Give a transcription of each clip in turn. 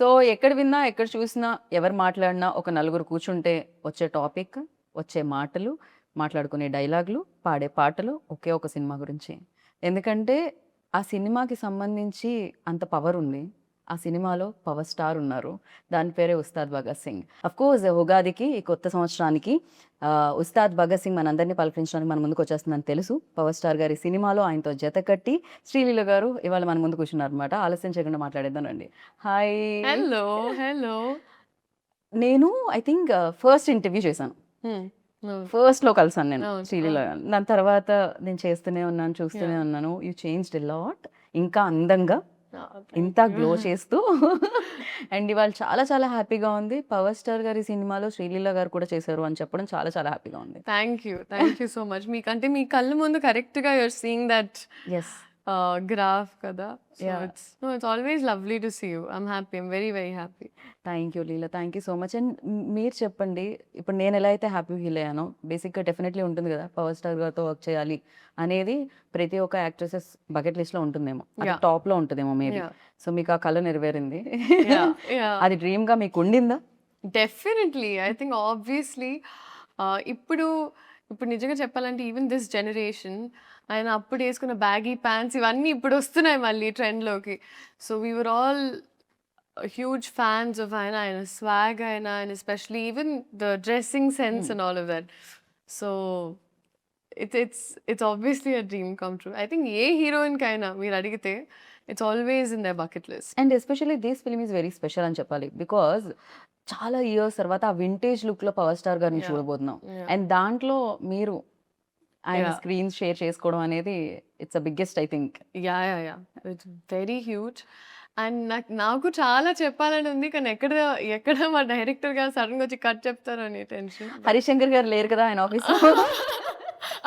So ఎక్కడ విన్నా, ఎక్కడ చూసినా, ఎవరు మాట్లాడినా ఒక నలుగురు కూర్చుంటే వచ్చే టాపిక్, వచ్చే మాటలు, మాట్లాడుకునే డైలాగులు, పాడే పాటలు ఒకే ఒక సినిమా గురించి. ఎందుకంటే ఆ సినిమాకి సంబంధించి అంత పవర్ ఉంది. ఆ సినిమాలో పవర్ స్టార్ ఉన్నారు. దాని పేరే 'ఉస్తాద్ భగత్ సింగ్.' అఫ్‌కోర్స్ ఉగాదికి ఈ కొత్త సంవత్సరానికి 'ఉస్తాద్ భగత్ సింగ్' మనందరిని పలకరించడానికి మన ముందుకొచ్చేస్తుందని తెలుసు. పవర్ స్టార్ గారి సినిమాలో ఆయనతో జతకట్టి శ్రీలీల గారు ఇవాళ మన ముందు కూర్చున్నారనమాట. ఆలస్యం చేయకుండా మాట్లాడేద్దాం రండి. హాయ్! హలో. హలో. నేను ఐ థింక్ ఫస్ట్ ఇంటర్వ్యూ చేశాను. హ్మ్. అవును. ఫస్ట్‌లో కలిసాను నేను అవును. శ్రీలీల అవును. గారిని. దాని తర్వాత నేను చేస్తూనే ఉన్నాను, చూస్తూనే యాహ్! ఉన్నాను. You changed a lot. ఇంకా అందంగా, థాంక్ ఇంత యూ. గ్లో చేస్తూ అండ్ ఇవాళ చాలా చాలా హ్యాపీగా ఉంది. పవర్ స్టార్ గారి సినిమాలో శ్రీలీల గారు కూడా చేశారు అని చెప్పడం చాలా చాలా హ్యాపీగా ఉంది. Thank you. Thank you so much. మీకంటే మీ కళ్ళ ముందు కరెక్ట్‌గా you are seeing that yes. Graph కదా! So yeah! It's always lovely to see you. I'm happy. I'm very very happy. Thank you Leela. Thank you so much. And మీరు చెప్పండి, ఇప్పుడు నేను ఎలా అయితే హ్యాపీ ఫీల్ అయ్యానో, బేసిక్‌గా డెఫినెట్‌లీ ఉంటుంది కదా! పవర్ స్టార్ గారితో వర్క్ చేయాలి అనేది ప్రతి ఒక్క యాక్ట్రెసెస్ బకెట్ లిస్ట్‌లో ఉంటుందేమో. అది యాహ్! టాప్‌లో ఉంటదేమో మేబీ. యాహ్! సో మీకు ఆ కల నెరవేరింది. యాహ్! యాహ్! అది డ్రీమ్‌గా మీకు ఉండిందా? డెఫినెట్‌లీ. ఐ థింక్ ఆబ్వియస్‌లీ ఇప్పుడు ఇప్పుడు నిజంగా చెప్పాలంటే ఈవెన్ దిస్ జనరేషన్ ఆయన అప్పుడు యేసుకున్న బ్యాగీ ప్యాంట్స్ ఇవన్నీ ఇప్పుడొస్తున్నాయి మళ్ళీ ట్రెండ్‌లోకి. So we were all huge fans of ఆయన. ఆయన స్వాగ్ ఆయన especially even the dressing sense hmm. And all of that. So it's obviously a dream come true. I think ఏ హీరోయిన్‌కైనా మీరు అడిగితే it's always in their bucket list. And especially this film is very special అని చెప్పాలి. Because చాలా years తర్వాత ఆ vintage లుక్‌లో పవర్ స్టార్ గారిని యాహ్! చూడబోతున్నాం. యాహ్! అండ్ దాంట్లో మీరు ఆయన యాహ్! స్క్రీన్ షేర్ చేసుకోవడం అనేది it's the biggest I think. Yeah! It's very huge. And నాకు చాలా చెప్పాలని ఉంది. కానీ ఎక్కడ ఎక్కడ మా డైరెక్టర్ గారు సడెన్‌గా వచ్చి కట్ చెప్తారని టెన్షన్. బట్ హరిశంకర్ గారు లేరు కదా ఆయన ఆఫీస్‌లో.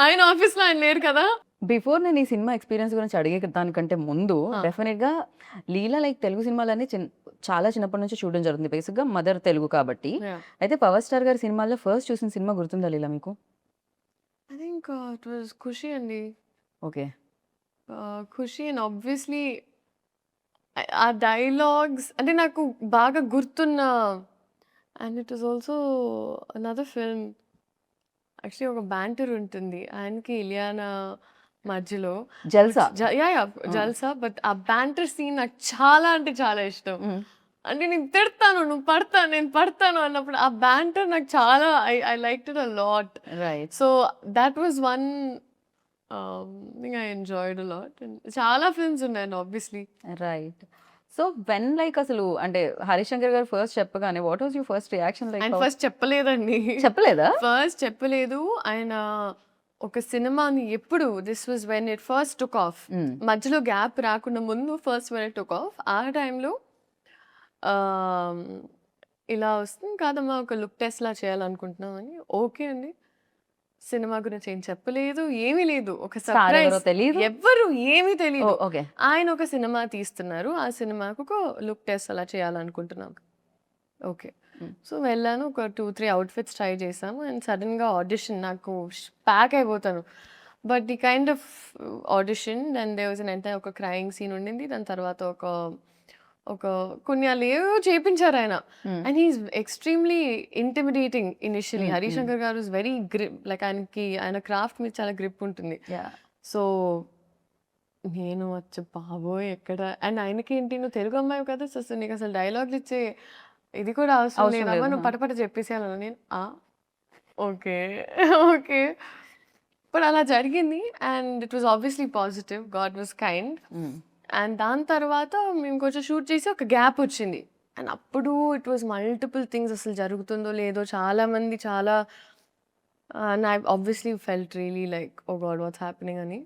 ఆయన ఆఫీస్‌లో ఆయన లేరు కదా! బిఫోర్ నేను ఈ సినిమా ఎక్స్‌పీరియన్స్ గురించి అడిగే దానికంటే ముందు ఆ! డెఫినిట్‌గా లీల లైక్ తెలుగు సినిమాలన్నీ చాలా చిన్నప్పటి నుంచి చూడడం జరుగుతుంది. బేసిక్‌గా మదర్ తెలుగు కాబట్టి. యాహ్! అయితే పవర్ స్టార్ గారి సినిమాల్లో ఫస్ట్ చూసిన సినిమా గుర్తుందా లీల మీకు? ఐ థింక్ ఇట్ వాస్ 'ఖుషి' అండి. ఓకే. 'ఖుషి' అండ్ ఆబ్వియస్లీ ఆ డైలాగ్స్ అంటే నాకు బాగా గుర్తున్న and it was also another film. Actually ఒక బ్యాంటర్ ఉంటుంది. ఆయనకి ఇలియానా మధ్యలో. But 'Jalsa'. యాహ్! ఆ! 'జల్సా' బట్ ఆ బ్యాంటర్ సీన్ నాకు చాలా అంటే చాలా ఇష్టం. హ్మ్. అంటే నేను తిడతాను, నువ్వు పడతాను, నేను పడతాను అన్నప్పుడు ఆ బ్యాంటర్ నాకు చాలా I liked it a lot. Right. So that was one thing I enjoyed a lot. And చాలా ఫిల్మ్స్ ఉన్నాయండి obviously. Right. So when like అసలు అంటే హరిశంకర్ గారు ఫస్ట్ చెప్పగానే what was your first reaction like? ఆయన ఫస్ట్ చెప్పలేదండి. చెప్పలేదా? ఫస్ట్ చెప్పలేదు. ఆయన ఒక సినిమాని ఎప్పుడు this was when it first took off. హ్మ్. మధ్యలో గ్యాప్ రాకుండా ముందు first when it took off. ఆ టైంలో ఆహ్, ఇలా వస్తుంది కాదమ్మా ఒక లుక్ టెస్ట్‌లా చేయాలనుకుంటున్నాం అని. ఓకే అండి. సినిమా గురించి ఏం చెప్పలేదు. ఏమీ లేదు. ఒక స్టార్ ఎవరో సర్ప్రైజ్. తెలీదు. ఎవ్వరు ఏమీ తెలీదు. ఓహ్! ఓకే. ఆయన ఒక సినిమా తీస్తున్నారు. ఆ సినిమాకు ఒక లుక్ టెస్ట్ అలా చేయాలనుకుంటున్నాం. ఓకే. హ్మ్. సో, వెళ్ళాను. ఒక 2, 3 అవుట్‌ఫిట్స్ ట్రై చేశాము. అండ్ సడెన్‌గా ఆడిషన్ నాకు ప్యాక్ అయిపోతాను. But the kind of audition and there was an entire ఒక క్రైయింగ్ సీన్ ఉండింది. దాని తర్వాత ఒక ఒక కొన్ని ఏవేవో చేపించారాయన. Hmm. And he is extremely intimidating initially. Hmm. Hmm. Harishankar garu is very like ఆయన క్రాఫ్ట్ మీద చాలా గ్రిప్ ఉంటుంది. యాహ్! సో, నేను వచ్చి బాబోయ్! ఎక్కడ అండ్ ఆయనకేంటి నువ్వు తెలుగు అమ్మాయివి కదా! సో, నీకసలు డైలాగులు ఇచ్చే ఇది కూడా అవసరం అవసరం లేదమ్మా. లేదు. నువ్వు ఆ! పటపట చెప్పేసేయాలన్నా. నేను ఓకే. ఓకే. బట్ అలా జరిగింది. And it was obviously positive. God was kind. హ్మ్. అండ్ దాని తర్వాత మేము కొంచెం షూట్ చేసి ఒక గ్యాప్ వచ్చింది. అండ్ అప్పుడు ఇట్ వాస్ మల్టిపుల్ థింగ్స్ అసలు జరుగుతుందో లేదో చాలామంది చాలా and I obviously felt really like oh god what's happening అని.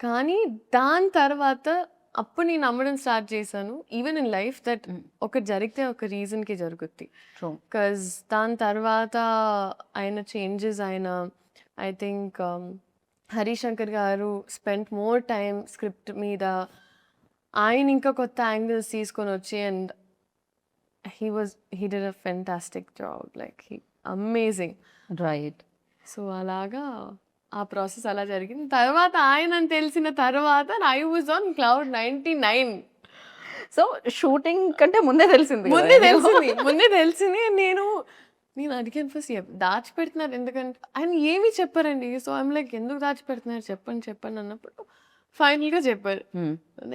కానీ దాని తర్వాత అప్పుడు నేను నమ్మడం స్టార్ట్ చేశాను. ఈవెన్ ఇన్ లైఫ్ దట్ హ్మ్. ఒకటి జరిగితే ఒక రీజన్‌కి జరుగుద్ది. ట్రూ. బికాజ్ దాని తర్వాత ఆయన చేంజెస్ ఆయన ఐ థింక్ హరీశంకర్ గారు స్పెంట్ మోర్ టైమ్ స్క్రిప్ట్ మీద. ఆయన ఇంకా కొత్త యాంగిల్స్ తీసుకొనొచ్చి and he did a fantastic job. Like amazing. Right. So, అలాగా ఆ ప్రాసెస్ అలా జరిగింది. తర్వాత ఆయనని తెలిసిన తర్వాత I was on cloud 99. So shooting కంటే ముందే తెలిసింది కదా ముందే ఇది. తెలిసింది నేను అడిగాను ఫస్ట్ దాచిపెడుతున్నారు ఎందుకంటే ఆయన ఏమీ చెప్పారండి. సో ఐమ్ లైక్ ఎందుకు దాచిపెడుతున్నారు చెప్పండి అన్నప్పుడు ఫైనల్గా చెప్పారు. Hmm.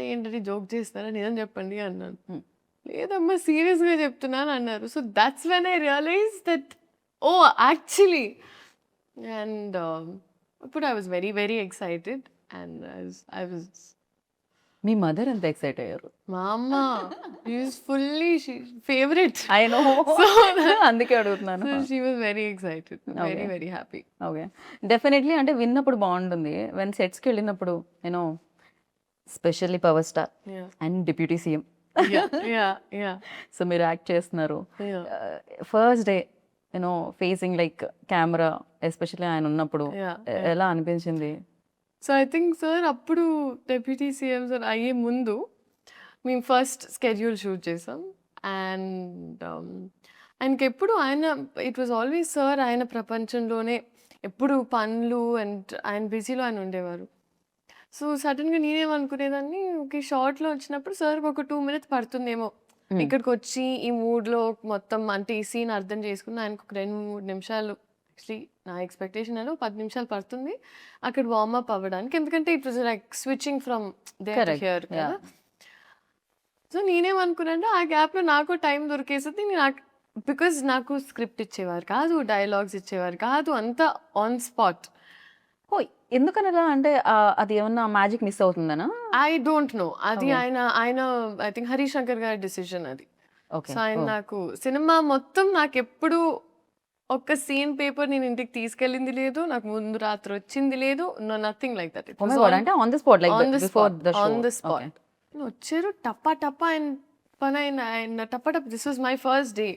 ఏంటంటే జోక్ చేస్తారా నిజం చెప్పండి అన్నాను. Hmm. లేదమ్మా సీరియస్గా చెప్తున్నాను అన్నారు. So that's when I realise that oh actually and ఇప్పుడు I was very very excited and I was మీ మదర్ ఎంత ఎక్సైట్ అయ్యారు? మా అమ్మ is fully favourite. I know, అందుకే అడుగుతున్నాను. She was very excited, very very happy. Okay, definitely అంటే విన్నప్పుడు బాగుంటుంది. వెన్ సెట్స్కి వెళ్ళినప్పుడు you know specially power star and deputy CM, so మీరు యాక్ట్ చేస్తున్నారు. First day you know facing like camera, especially ఆయన ఉన్నప్పుడు ఎలా అనిపించింది? సో ఐ థింక్ సార్ అప్పుడు డెప్యూటీ సీఎం సార్ అయ్యే ముందు మేము ఫస్ట్ స్కెడ్యూల్ షూట్ చేసాం. అండ్ ఆయనకి ఎప్పుడు ఇట్ వాజ్ ఆల్వేస్ సార్ ఆయన ప్రపంచంలోనే ఎప్పుడు పనులు అండ్ ఆయన బిజీలో ఆయన ఉండేవారు. సో సడన్గా నేనేమనుకునేదాన్ని, ఓకే షార్ట్లో వచ్చినప్పుడు సార్కి ఒక 2 minutes పడుతుందేమో ఇక్కడికి వచ్చి ఈ మూడ్లో మొత్తం అంటే ఈ సీన్ అర్థం చేసుకుని ఆయనకు ఒక 2-3 నిమిషాలు, యాక్చువల్లీ నా ఎక్స్పెక్టేషన్ 10 నిమిషాలు పడుతుంది అక్కడ వార్మప్ అవ్వడానికి, ఎందుకంటే it was like switching from there to here కదా. సో నేనేమనుకున్నాను ఆ గ్యాప్లో నాకు టైం దొరికేసింది. బికాజ్ నాకు స్క్రిప్ట్ ఇచ్చేవారు కాదు, డైలాగ్స్ ఇచ్చేవారు కాదు, అంతా ఆన్ స్పాట్. ఓ, ఎందుకని అలా? అంటే అది ఏమన్నా మ్యాజిక్ మిస్ అవుతుందనా? ఐ డోంట్ నో, అది ఆయన ఐ థింక్ హరీష్ శంకర్ గారి డిసిజన్ అది. సో ఆయన నాకు సినిమా మొత్తం నాకు ఎప్పుడు ఒక్క సీన్ పేపర్ నేను ఇంటికి తీసుకెళ్ళింది లేదు, నాకు ముందు రాత్రి వచ్చింది లేదు, నథింగ్ లైక్ దట్. అంటే on the spot, like before the show. On the spot వచ్చారు, టప్పా టప్పా ఆయన పని ఆయన టప్పా టప్పా. This was my first day.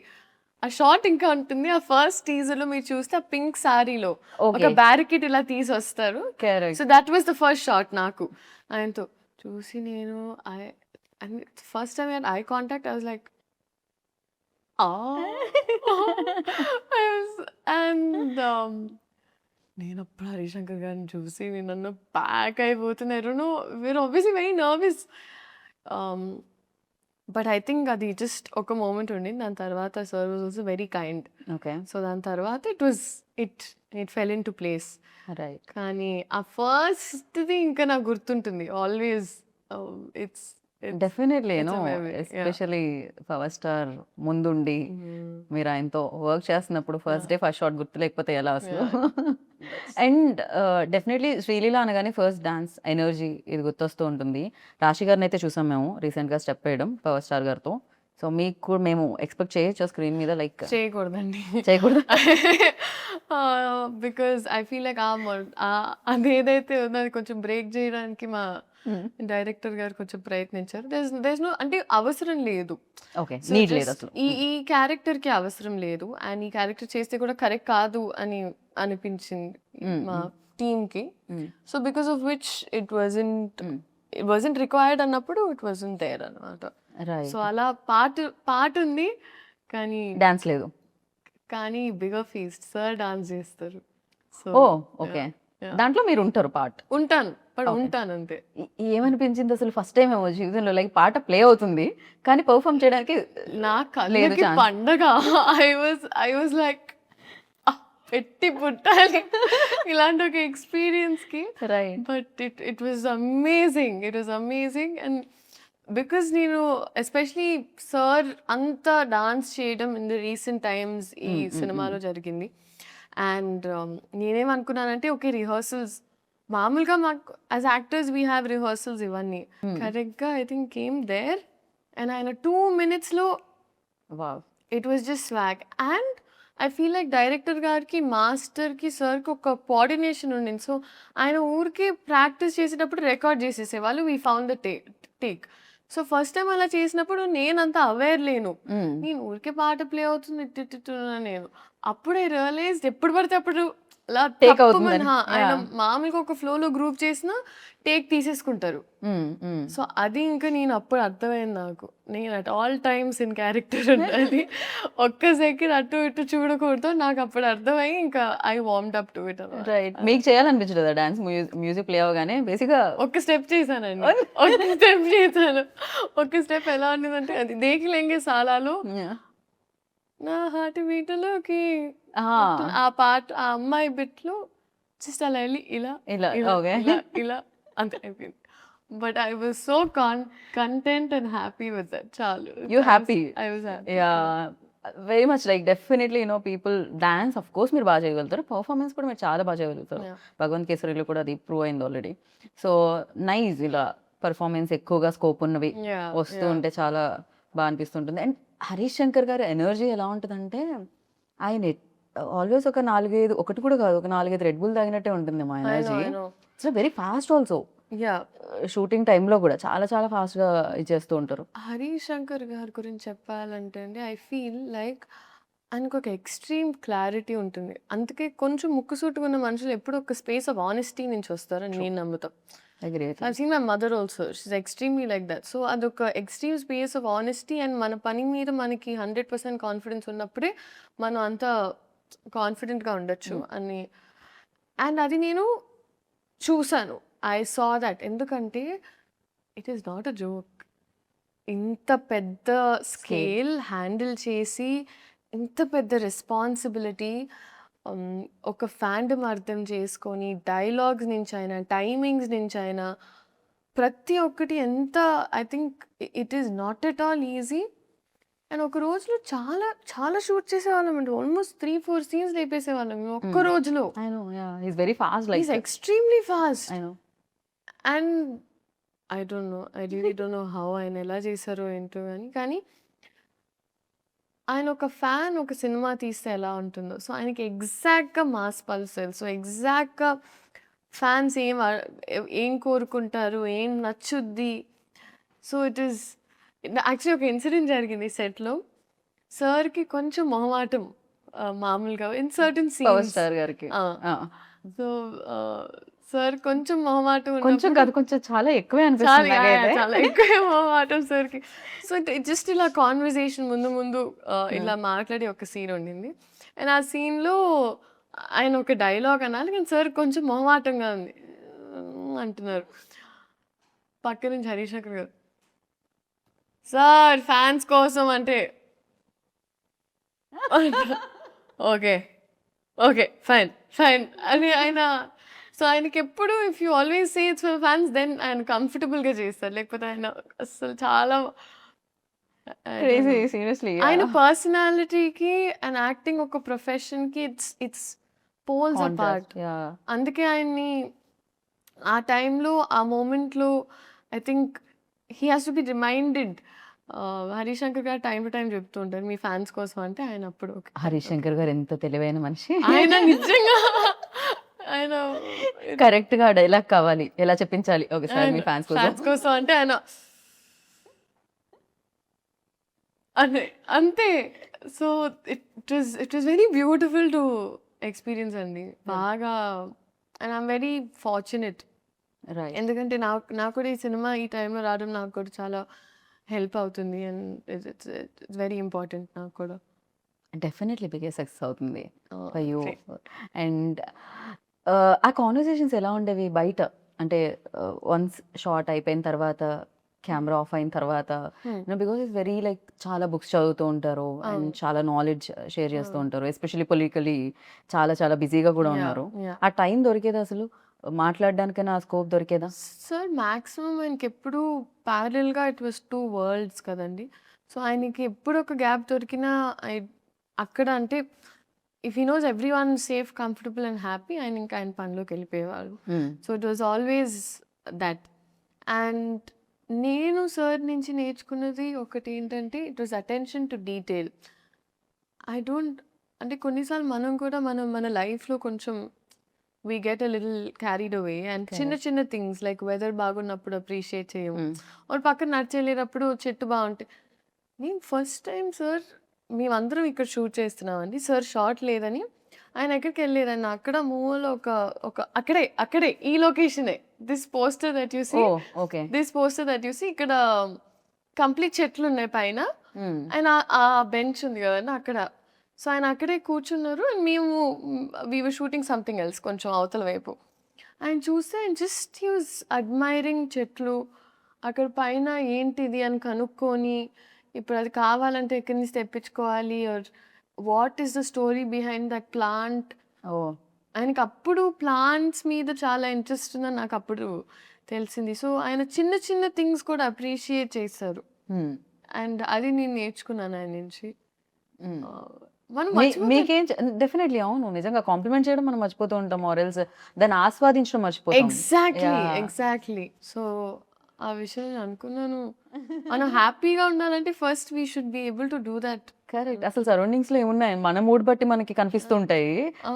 ఆ షార్ట్ ఇంకా ఉంటుంది, ఆ ఫస్ట్ టీజర్ లో మీరు చూస్తే ఆ పింక్ సారీలో ఒక బ్యారికేడ్ ఇలా తీసి వస్తారు. So that was the first shot. నాకు ఆయనతో చూసి నేను first time eye contact, I was like and నేను అప్పుడు హరిశంకర్ గారిని చూసి నన్ను ప్యాక్ అయిపోతున్నారు. We're obviously very nervous. But I think అది జస్ట్ ఒక మూమెంట్ ఉండింది. దాని తర్వాత sir was also very kind. Okay, so దాని తర్వాత it fell in to place. Right. కానీ ఆ ఫస్ట్ది ఇంకా నాకు గుర్తుంటుంది always. It's definitely it's a no, memory, yeah. Especially power star ముందుండి మీరు ఆయనతో వర్క్ చేస్తున్నప్పుడు ఫస్ట్ డే ఫస్ట్ షాట్ గుర్తు లేకపోతే ఎలా అసలు? అండ్ డెఫినెట్లీ శ్రీలీల అనగానే ఫస్ట్ డాన్స్ ఎనర్జీ ఇది గుర్తొస్తూ ఉంటుంది. రాశి గారిని అయితే చూసాం మేము రీసెంట్గా స్టెప్ వేయడం పవర్ స్టార్ గారితో. సో మీకు కూడా మేము ఎక్స్పెక్ట్ చేయొచ్చు స్క్రీన్ మీద? లైక్ చేయకూడదండి, చేయకూడదు. బికాజ్ ఐ ఫీల్ లైక్ అదేదైతే ఉందో అది కొంచెం బ్రేక్ చేయడానికి మా డైరెక్టర్ గారు కొంచెం ప్రయత్నించారు. దేస్ నో, అంటే అవసరం లేదు. ఓకే, So నీడ్ just లేదు అసలు. ఈ క్యారెక్టర్ కి అవసరం లేదు, అండ్ ఈ క్యారెక్టర్ చేస్తే కూడా కరెక్ట్ కాదు అని అనిపించింది మా టీమ్ కి. So because of which it wasn't required అన్నప్పుడు ఇట్ వాజంట్ దేర్ అన్నమాట. రైట్. సో అలా పాట ఉంది డాన్స్ లేదు. కానీ బిగర్ ఫీస్ట్ సార్ డాన్స్ చేస్తారు. సో ఓ ఓకే, దాంట్లో మీరు ఉంటారు పార్ట్? ఉంటాను, బట్ ఉంటాను అంతే. ఏమనిపించింది అసలు ఫస్ట్ టైం ఏమో జీవితంలో, లైక్ పాట ప్లే అవుతుంది కానీ పర్ఫామ్ చేయడానికి నా కళ్ళకి పండగ. ఐ వాజ్ లైక్ పెట్టి పుట్టాలి ఇలాంటి ఒక ఎక్స్పీరియన్స్ కి. Right. But it was amazing. And because నేను ఎస్పెషలీ సార్ అంత డాన్స్ చేయడం ఇన్ ద రీసెంట్ టైమ్స్ ఈ సినిమాలో జరిగింది. అండ్ నేనేమనుకున్నానంటే ఓకే రిహర్సల్స్ మామూలుగా మాకు as actors we have rehearsals ఇవన్నీ కరెక్ట్గా I think came there and ఆయన 2 minutes wow, it was just swag. And I feel like director గారికి మాస్టర్కి సార్కి ఒక కోఆర్డినేషన్ ఉండింది. సో ఆయన ఊరికి ప్రాక్టీస్ చేసేటప్పుడు రికార్డ్ చేసేసేవాళ్ళు, we found the take. So first time అలా చేసినప్పుడు నేనంతా అవేర్ లేను, నేను ఊరికే పాట ప్లే అవుతుంది నేను. అప్పుడే రియలైజ్ ఎప్పుడు పడితే అప్పుడు అలా Take తప్పమని అవుతుందని. ఆయన Yeah. మామూలుగా ఒక ఫ్లోలో గ్రూప్ చేసినా టేక్ తీసేసుకుంటారు. సో అది ఇంకా నేను అప్పుడు అర్థమైంది నాకు. నేను at all times in character ఉండాలి. ఒక్క సెకండ్ అటు ఇటు చూడకూడదు. నాకు అప్పుడు అర్థమయ్యి ఇంకా ఐ వార్మ్డ్ అప్ టు ఇట్ అన్నమాట. రైట్. మీకు చేయాలనిపించలేదా డాన్స్? మ్యూజిక్ ప్లే అవ్వగానే బేసిక్‌గా ఒక్క స్టెప్ చేశానండి. ఒక్క స్టెప్ చేశాను. ఒక్క స్టెప్ ఎలా ఉండేదంటే అది 'దేఖ్ లెంగే సాలాలో' యాహ్! నా హార్ట్ బీట్‌లోకి ఆ! ఆ పాట ఆ అమ్మాయి బిట్‌లో జస్ట్ అలా ఎళ్లి ఇలా, ఇలా ఇలా, ఓకే. ఇలా, ఇలా అంతే అయిపోయింది. But I was so content and happy with that చాలు. You happy. I was happy. Yeah! Very much like definitely people dance of course మీరు బాగా చేయగలుగుతారు. పర్ఫార్మెన్స్ కూడా మీరు చాలా బాగా చేయగలుగుతారు. యాహ్! 'భగవంత్ కేసరి'లో కూడా అది ప్రూవ్ అయింది ఆల్రెడీ. సో నైస్ ఇలా పర్ఫార్మెన్స్ ఎక్కువగా స్కోప్ ఉన్నవి యాహ్! వస్తూ యాహ్! ఉంటే చాలా అనిపిస్తుంటుంది. అండ్ హరీష్ శంకర్ గారి ఎనర్జీ ఎలా ఉంటదంటే ఆయన ఆల్వేస్ ఒక 4, 5 ఒకటి కూడా కాదు. ఒక 4, 5 రెడ్ బుల్ తాగినట్టే ఉంటుందేమో ఆ I know. Energy. I know. It's very fast also. Yeah! Shooting టైమ్‌లో కూడా చాలా చాలా ఫాస్ట్‌గా ఇచ్చేస్తూ ఉంటారు. హరీష్ శంకర్ గారి గురించి చెప్పాలంటే అండి ఐ ఫీల్ లైక్ ఆయనకొక ఎక్స్‌ట్రీమ్ క్లారిటీ ఉంటుంది. అందుకే కొంచెం ముక్కుసూటిగా ఉన్న మనుషులు ఎప్పుడూ ఒక స్పేస్ ఆఫ్ ఆనెస్టీ నుంచి వస్తారని నేను నమ్ముతా. Agree with I've seen my mother also. She is extremely like that. So అదొక extreme space of honesty and మన పని మీద మనకి 100% కాన్ఫిడెన్స్ ఉన్నప్పుడే మనం అంత కాన్ఫిడెంట్‌గా ఉండొచ్చు అని. అండ్ అది నేను చూసాను. I saw that. ఎందుకంటే it is not a joke. ఇంత పెద్ద స్కేల్ హ్యాండిల్ చేసి, ఇంత పెద్ద రెస్పాన్సిబిలిటీ ఒక ఫాండమ్ అర్థం చేసుకొని, డైలాగ్స్ నుంచైనా, టైమింగ్స్ నుంచైనా ప్రతి ఒక్కటి ఎంత I think it is not at all easy. And ఒక రోజులో చాలా చాలా షూట్ చేసేవాళ్ళమండి. ఆల్మోస్ట్ 3, 4 సీన్స్ లేపేసేవాళ్ళం మేము ఒక్క రోజులో. I know. Yeah! He is very fast he like is extremely fast. I know. And I don't no. I really don't know how ఆయన ఎలా చేశారో ఏంటో గాని. కానీ ఆయన ఒక ఫ్యాన్ ఒక సినిమా తీస్తే ఎలా ఉంటుందో, సో ఆయనకి ఎగ్జాక్ట్‌గా మాస్ పల్స్ తెలుసు. ఎగ్జాక్ట్‌గా ఫ్యాన్స్ ఏం కోరుకుంటారు, ఏం నచ్చుద్ది. సో ఇట్ ఈస్ యాక్చువల్లీ ఒక ఇన్సిడెంట్ జరిగింది సెట్‌లో. సార్‌కి కొంచెం మొహమాటం మామూలుగా in certain power scenes. Star గారికి. ఆ! ఆ! సో సార్ కొంచెం మొహమాటం కొంచెం ఉన్నప్పుడు కాదు, కొంచెం చాలా ఎక్కువే చాలా అనిపిస్తుంది నాకైతే. చాలా ఎక్కువే మొహమాటం సార్‌కి. సో జస్ట్ ఇలా కాన్వర్సేషన్ ముందు ఇలా మాట్లాడే ఒక సీన్ ఉండింది. అండ్ ఆ సీన్‌లో ఆయన ఒక డైలాగ్ అనాలి. కానీ సార్ కొంచెం మొహమాటంగా ఉంది. అంటున్నారు. పక్క నుంచి హరీష్ శంకర్ గారు, "సార్ ఫ్యాన్స్ కోసం" అంటే ఓకే. ఓకే. ఫైన్. ఫైన్ అని ఆయన సో ఆయనకెప్పుడు if you always say it's for fans then ఆయన కంఫర్టబుల్‌గా చేస్తారు. లేకపోతే ఆయన అస్సలు చాలా I don't crazy know. Seriously. ఆయన యాహ్! పర్సనాలిటీకి అండ్ యాక్టింగ్ ఒక ప్రొఫెషన్‌కి it's poles apart. Contrast. Yeah! అందుకే ఆయన్ని ఆ టైంలో, ఆ మూమెంట్‌లో I think he has to be reminded. Harish Shankar గారు టైమ్ టు టైమ్ చెప్తూ ఉంటారు. మీ ఫ్యాన్స్ కోసం అంటే ఆయన అప్పుడు ఓకే. హరీష్ శంకర్ గారు ఎంత తెలివైన మనిషి. ఆయన నిజంగా ఆయన కరెక్ట్‌గా డైలాగ్ కావాలి. ఎలా చెప్పించాలి. ఓకే సార్ మీ ఫ్యాన్స్ కోసం. ఫ్యాన్స్ కోసం అంటే ఆయన అదే అంతే. So it was very beautiful to experience అండి. బాగా and I'm very fortunate. Right. ఎందుకంటే నాకు కూడా ఈ సినిమా ఈ టైంలో రావడం నాకు కూడా చాలా హెల్ప్ అవుతుంది. అండ్ ఇట్స్ వెరీ ఇంపార్టెంట్ నాకు కూడా. డెఫినెట్లీ బిగ్గెస్ట్ సక్సెస్ అవుతుంది ఫర్ యూ. Great. అండ్ ఆ కాన్వర్సేషన్స్ ఎలా ఉండేవి బయట? అంటే వన్స్ షాట్ అయిపోయిన తర్వాత, కెమెరా ఆఫ్ అయిన తర్వాత Hmm. Because it's very like చాలా బుక్స్ చదువుతూ ఉంటారు అండ్ అవును. చాలా నాలెడ్జ్ షేర్ చేస్తూ అవును. ఉంటారు. ఎస్పెషల్లీ పొలిటికలీ చాలా చాలా బిజీగా కూడా Yeah, ఉన్నారు. yeah. ఆ టైం దొరికేదా అసలు? మాట్లాడడానికైనా ఆ స్కోప్ దొరికేదా? సార్ మాక్సిమం ఆయనకెప్పుడు ప్యారలల్‌గా ఇట్ వాస్ 2 వరల్డ్స్ కదండీ. సో ఆయనకి ఎప్పుడు ఒక గ్యాప్ దొరికినా అక్కడ అంటే if he knows everyone safe, comfortable and happy ఆయన ఇంకా ఆయన పనిలోకి వెళ్ళిపోయేవాళ్ళు. So it was always that. And నేను సార్ నుంచి నేర్చుకున్నది ఒకటి ఏంటంటే it was attention to detail. I don't అంటే కొన్నిసార్లు మనం కూడా మన లైఫ్‌లో కొంచెం we get a little carried away and చిన్న కరెక్ట్. చిన్న థింగ్స్ లైక్ వెదర్ బాగున్నప్పుడు అప్రిషియేట్ చేయము. ఒక పక్కన నడిచెళ్ళేటప్పుడు చెట్టు బాగుంటే నేను ఫస్ట్ టైం సార్ మేమందరం ఇక్కడ షూట్ చేస్తున్నామండి. సార్ షాట్ లేదని ఆయన ఎక్కడికి వెళ్ళలేదన్న అక్కడ మూవీలో ఒక ఒక అక్కడే ఈ లొకేషనే this poster that you see oh okay this poster that you see ఇక్కడ కంప్లీట్ చెట్లు ఉన్నాయి పైన ఆయన ఆ బెంచ్ ఉంది కదండి అక్కడ. సో ఆయన అక్కడే కూర్చున్నారు అండ్ మేము we were shooting something else కొంచెం అవతల వైపు. ఆయన చూస్తే ఆయన జస్ట్ హీ వాజ్ అడ్మైరింగ్ చెట్లు అక్కడ పైన ఏంటిది అని కనుక్కొని ఇప్పుడు అది కావాలంటే ఎక్కడి నుంచి తెప్పించుకోవాలి or what is the story behind that plant. Oh ఆయనకి అప్పుడు ప్లాంట్స్ మీద చాలా ఇంట్రెస్ట్ ఉందని నాకు అప్పుడు తెలిసింది. సో ఆయన చిన్న చిన్న థింగ్స్ కూడా అప్రిషియేట్ చేస్తారు అండ్ అది నేను నేర్చుకున్నాను ఆయన నుంచి. మనం మీకేం డెఫినెట్లీ అవును నిజంగా కాంప్లిమెంట్ చేయడం మనం మర్చిపోతూ ఉంటాం ఆరెల్స్ దాన్ని ఆస్వాదించడం మర్చిపోతాం. ఎగ్జాక్ట్లీ. సో ఆ విషయం నేను అనుకున్నాను మనం హ్యాపీగా ఉండాలంటే first we should be able to do that. Correct. అసలు సరౌండింగ్స్ లో ఏమున్నాయి మన మూడ్ బట్టి మనకి కనిపిస్తుంటాయి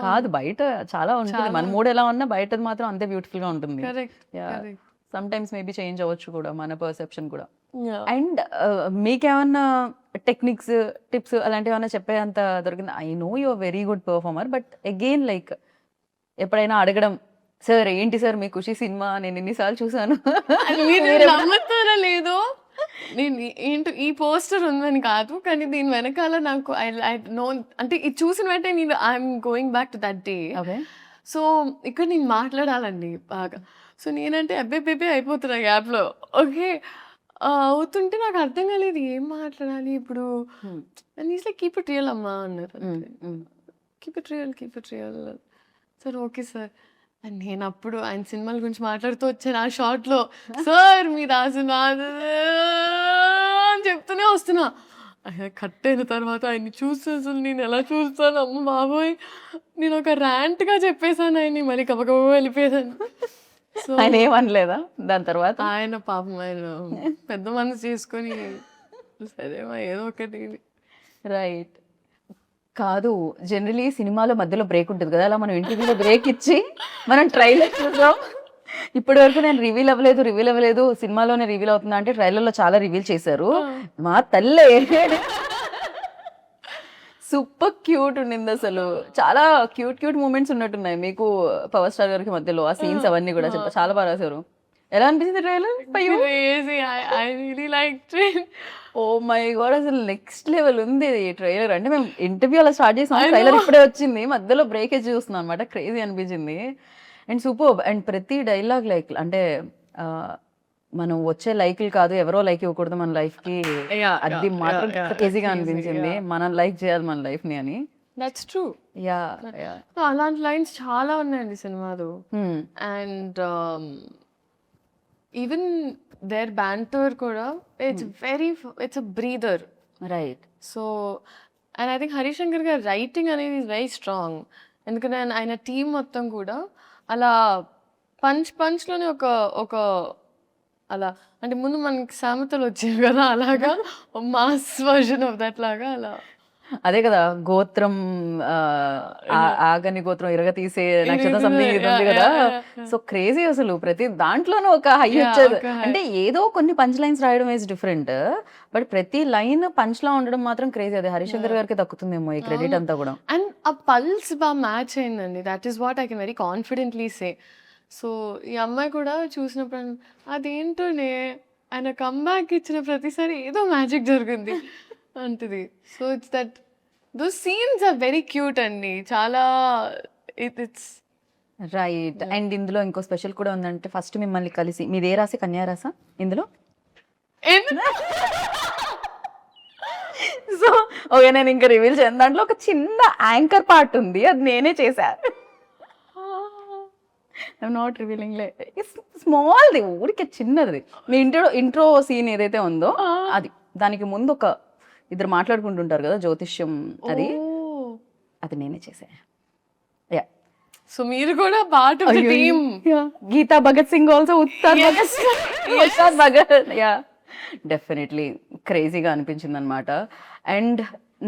కాదు బయట చాలా ఉంటుంది మన మూడ్ ఎలా ఉన్నా బయటది మాత్రం అంతే బ్యూటిఫుల్ గా ఉంటుంది. సమ్ టైమ్స్ మేబీ చేంజ్ అవ్వచ్చు కూడా మన పర్సెప్షన్ కూడా. అండ్ మీకేమన్నా టెక్నిక్స్ టిప్స్ అలాంటివి ఏమన్నా చెప్పేంత దొరికింది? I know you are very good performer but again like ఎప్పుడైనా అడగడం సార్ ఏంటి సార్ మీ ఖుషి సినిమా నేను ఎన్నిసార్లు చూసాను నమ్ముతారా లేదో నేను ఏంటో ఈ పోస్టర్ ఉందని కాదు కానీ దీని వెనకాల నాకు ఐ నో అంటే ఇది చూసిన వెంటనే నేను I'm going back to that day. So ఇక్కడ నేను మాట్లాడాలండి బాగా. సో నేనంటే అబ్బే అయిపోతున్నా గ్యాప్లో ఓకే అవుతుంటే నాకు అర్థం కాలేదు ఏం మాట్లాడాలి ఇప్పుడు. And is like keep it real అమ్మా అన్నారు. Keep it real sir okay sir. And నేను అప్పుడు ఆయన సినిమాల గురించి మాట్లాడుతూ వచ్చాను ఆ షార్ట్లో సార్ మీరు ఆ సినిమా అని చెప్తూనే వస్తున్నా. ఆయన కట్ అయిన తర్వాత ఆయన్ని చూస్తే అసలు నేను ఎలా చూస్తాను అమ్మ బాబోయ్ నేను ఒక ర్యాంట్గా చెప్పేశాను ఆయన్ని మళ్ళీ కబకబ వెళ్ళిపోయాను. సో ఆయన ఏమనలేదా దాని తర్వాత? ఆయన పాపం ఆయన పెద్ద మనసు చేసుకొని సరేమా ఏదో ఒకటి. రైట్. కాదు జనరలీ సినిమాలో మధ్యలో బ్రేక్ ఉంటుంది కదా అలా మనం ఇంటర్వ్యూలో బ్రేక్ ఇచ్చి మనం ట్రైలర్ చూద్దాం. ఇప్పటి వరకు నేను రివీల్ అవ్వలేదు సినిమాలోనే రివీల్ అవుతుందా అంటే ట్రైలర్లో చాలా రివీల్ చేశారు. మా తల్లే సూపర్ క్యూట్ ఉండింది అసలు చాలా క్యూట్ మూమెంట్స్ ఉన్నట్టున్నాయి మీకు పవర్ స్టార్ గారికి మధ్యలో ఆ సీన్స్ అవన్నీ కూడా చాలా బాగా రాశారు. ఎలా అనిపించింది ట్రైలర్? ఓ మై గాడ్ అసలు నెక్స్ట్ లెవెల్ ఉంది ట్రైలర్. అంటే మేము ఇంటర్వ్యూ అలా స్టార్ట్ చేసాం ట్రైలర్ ఇప్పుడే వచ్చింది మధ్యలో బ్రేక్ చూస్తున్నాం అనమాట. క్రేజీ అనిపించింది అండ్ సూపర్. అండ్ ప్రతి డైలాగ్ లైక్ అంటే మనం వచ్చే లైక్లు కాదు ఎవరో లైక్ ఇవ్వకూడదు మన లైఫ్ కి అది మాత్రం క్రేజీగా అనిపించింది. మనం లైక్ చేయాలి మన లైఫ్ ని అని. That's true. అలాంటి లైన్స్ చాలా ఉన్నాయండి సినిమాలో. అండ్ ఈవెన్ దేర్ బ్యాంటర్ కూడా it's a breather. Right. So and I think Harishankar గారి రైటింగ్ అనేది ఈజ్ వెరీ స్ట్రాంగ్. ఎందుకంటే ఆయన టీం మొత్తం కూడా అలా పంచ్లోనే ఒక అలా అంటే ముందు మనకి సామెతలు వచ్చేవి కదా అలాగా మాస్ వర్జన్ ఆఫ్ దట్ లాగా అలా. అదే కదా గోత్రం ఆగని గోత్రం ఇరగ తీసే నక్షత్రం సంథింగ్ ఇది ఉంది కదా. సో క్రేజీ అసలు ప్రతి దాంట్లోనూ ఒక హై వచ్చేది. అంటే ఏదో కొన్ని పంచ్ లైన్స్ రాయడం ఈజ్ డిఫరెంట్ బట్ ప్రతి లైన్ పంచ్ లా ఉండడం మాత్రం క్రేజీ. అదే హరిశంకర్ గారికి దక్కుతుందేమో ఈ క్రెడిట్ అంతా కూడా. అండ్ ఆ పల్స్ బాగా మ్యాచ్ అయిందండి. That is what I can very confidently say. So ఈ అమ్మాయి కూడా చూసినప్పుడు అదేంటోనే ఆయన కమ్బ్యాక్ ఇచ్చిన ప్రతిసారి ఏదో మ్యాజిక్ జరిగింది అంటది. So it's that those scenes are very cute అండి చాలా. It's right. అండ్ ఇందులో ఇంకో స్పెషల్ కూడా ఉందంటే ఫస్ట్ మిమ్మల్ని కలిసి మీది ఏ రాసి కన్యా రాసా ఇందులో? సో ఓకే నేను ఇంకా రివీల్ చేయను. దాంట్లో ఒక చిన్న యాంకర్ పార్ట్ ఉంది అది నేనే చేశా. ఐఎమ్ నాట్ రివీలింగ్ స్మాల్ది ఊరికే చిన్నది. మీ ఇంట్రో సీన్ ఏదైతే ఉందో అది దానికి ముందు ఒక ఇద్దరు మాట్లాడుకుంటుంటారు కదా జ్యోతిష్యం అది నేనే చేసా. యా. సో మీరు కూడా part of the team. Geeta Bhagat Singh also ఉత్తార్ భగత్. యా డెఫినెట్లీ క్రేజీగా అనిపించింది అనమాట. అండ్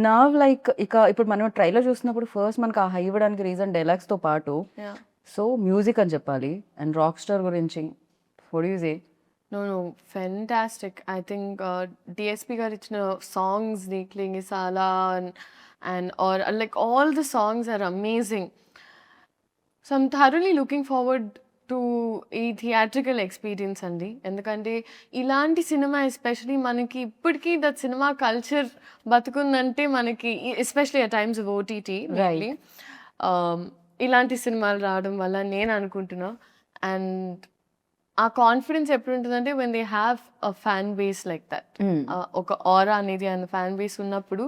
నా లైక్ ఇప్పుడు మనం ట్రైలర్ చూసినప్పుడు ఫస్ట్ మనకు ఆ హై ఇవ్వడానికి రీజన్ డైలాగ్స్ తో పాటు సో మ్యూజిక్ అని చెప్పాలి. అండ్ రాక్ స్టార్ గురించి what you say? No fantastic. I think DSP garu ఇచ్చిన సాంగ్స్ ని క్లింగిసాలా and or like all the songs are amazing. So I'm thoroughly looking forward to ఈ థియేట్రికల్ ఎక్స్పీరియన్స్ అండి. ఎందుకంటే ఇలాంటి సినిమా ఎస్పెషలీ మనకి ఇప్పటికీ దట్ సినిమా కల్చర్ బతుకుందంటే మనకి especially at times of OTT ఇలాంటి సినిమాలు రావడం వల్ల నేను అనుకుంటున్నా. అండ్ ఆ కాన్ఫిడెన్స్ ఎప్పుడు ఉంటుందంటే when they have a fan base like that, ఒక ఆరా అనేది అండ్ ఫ్యాన్ బేస్ ఉన్నప్పుడు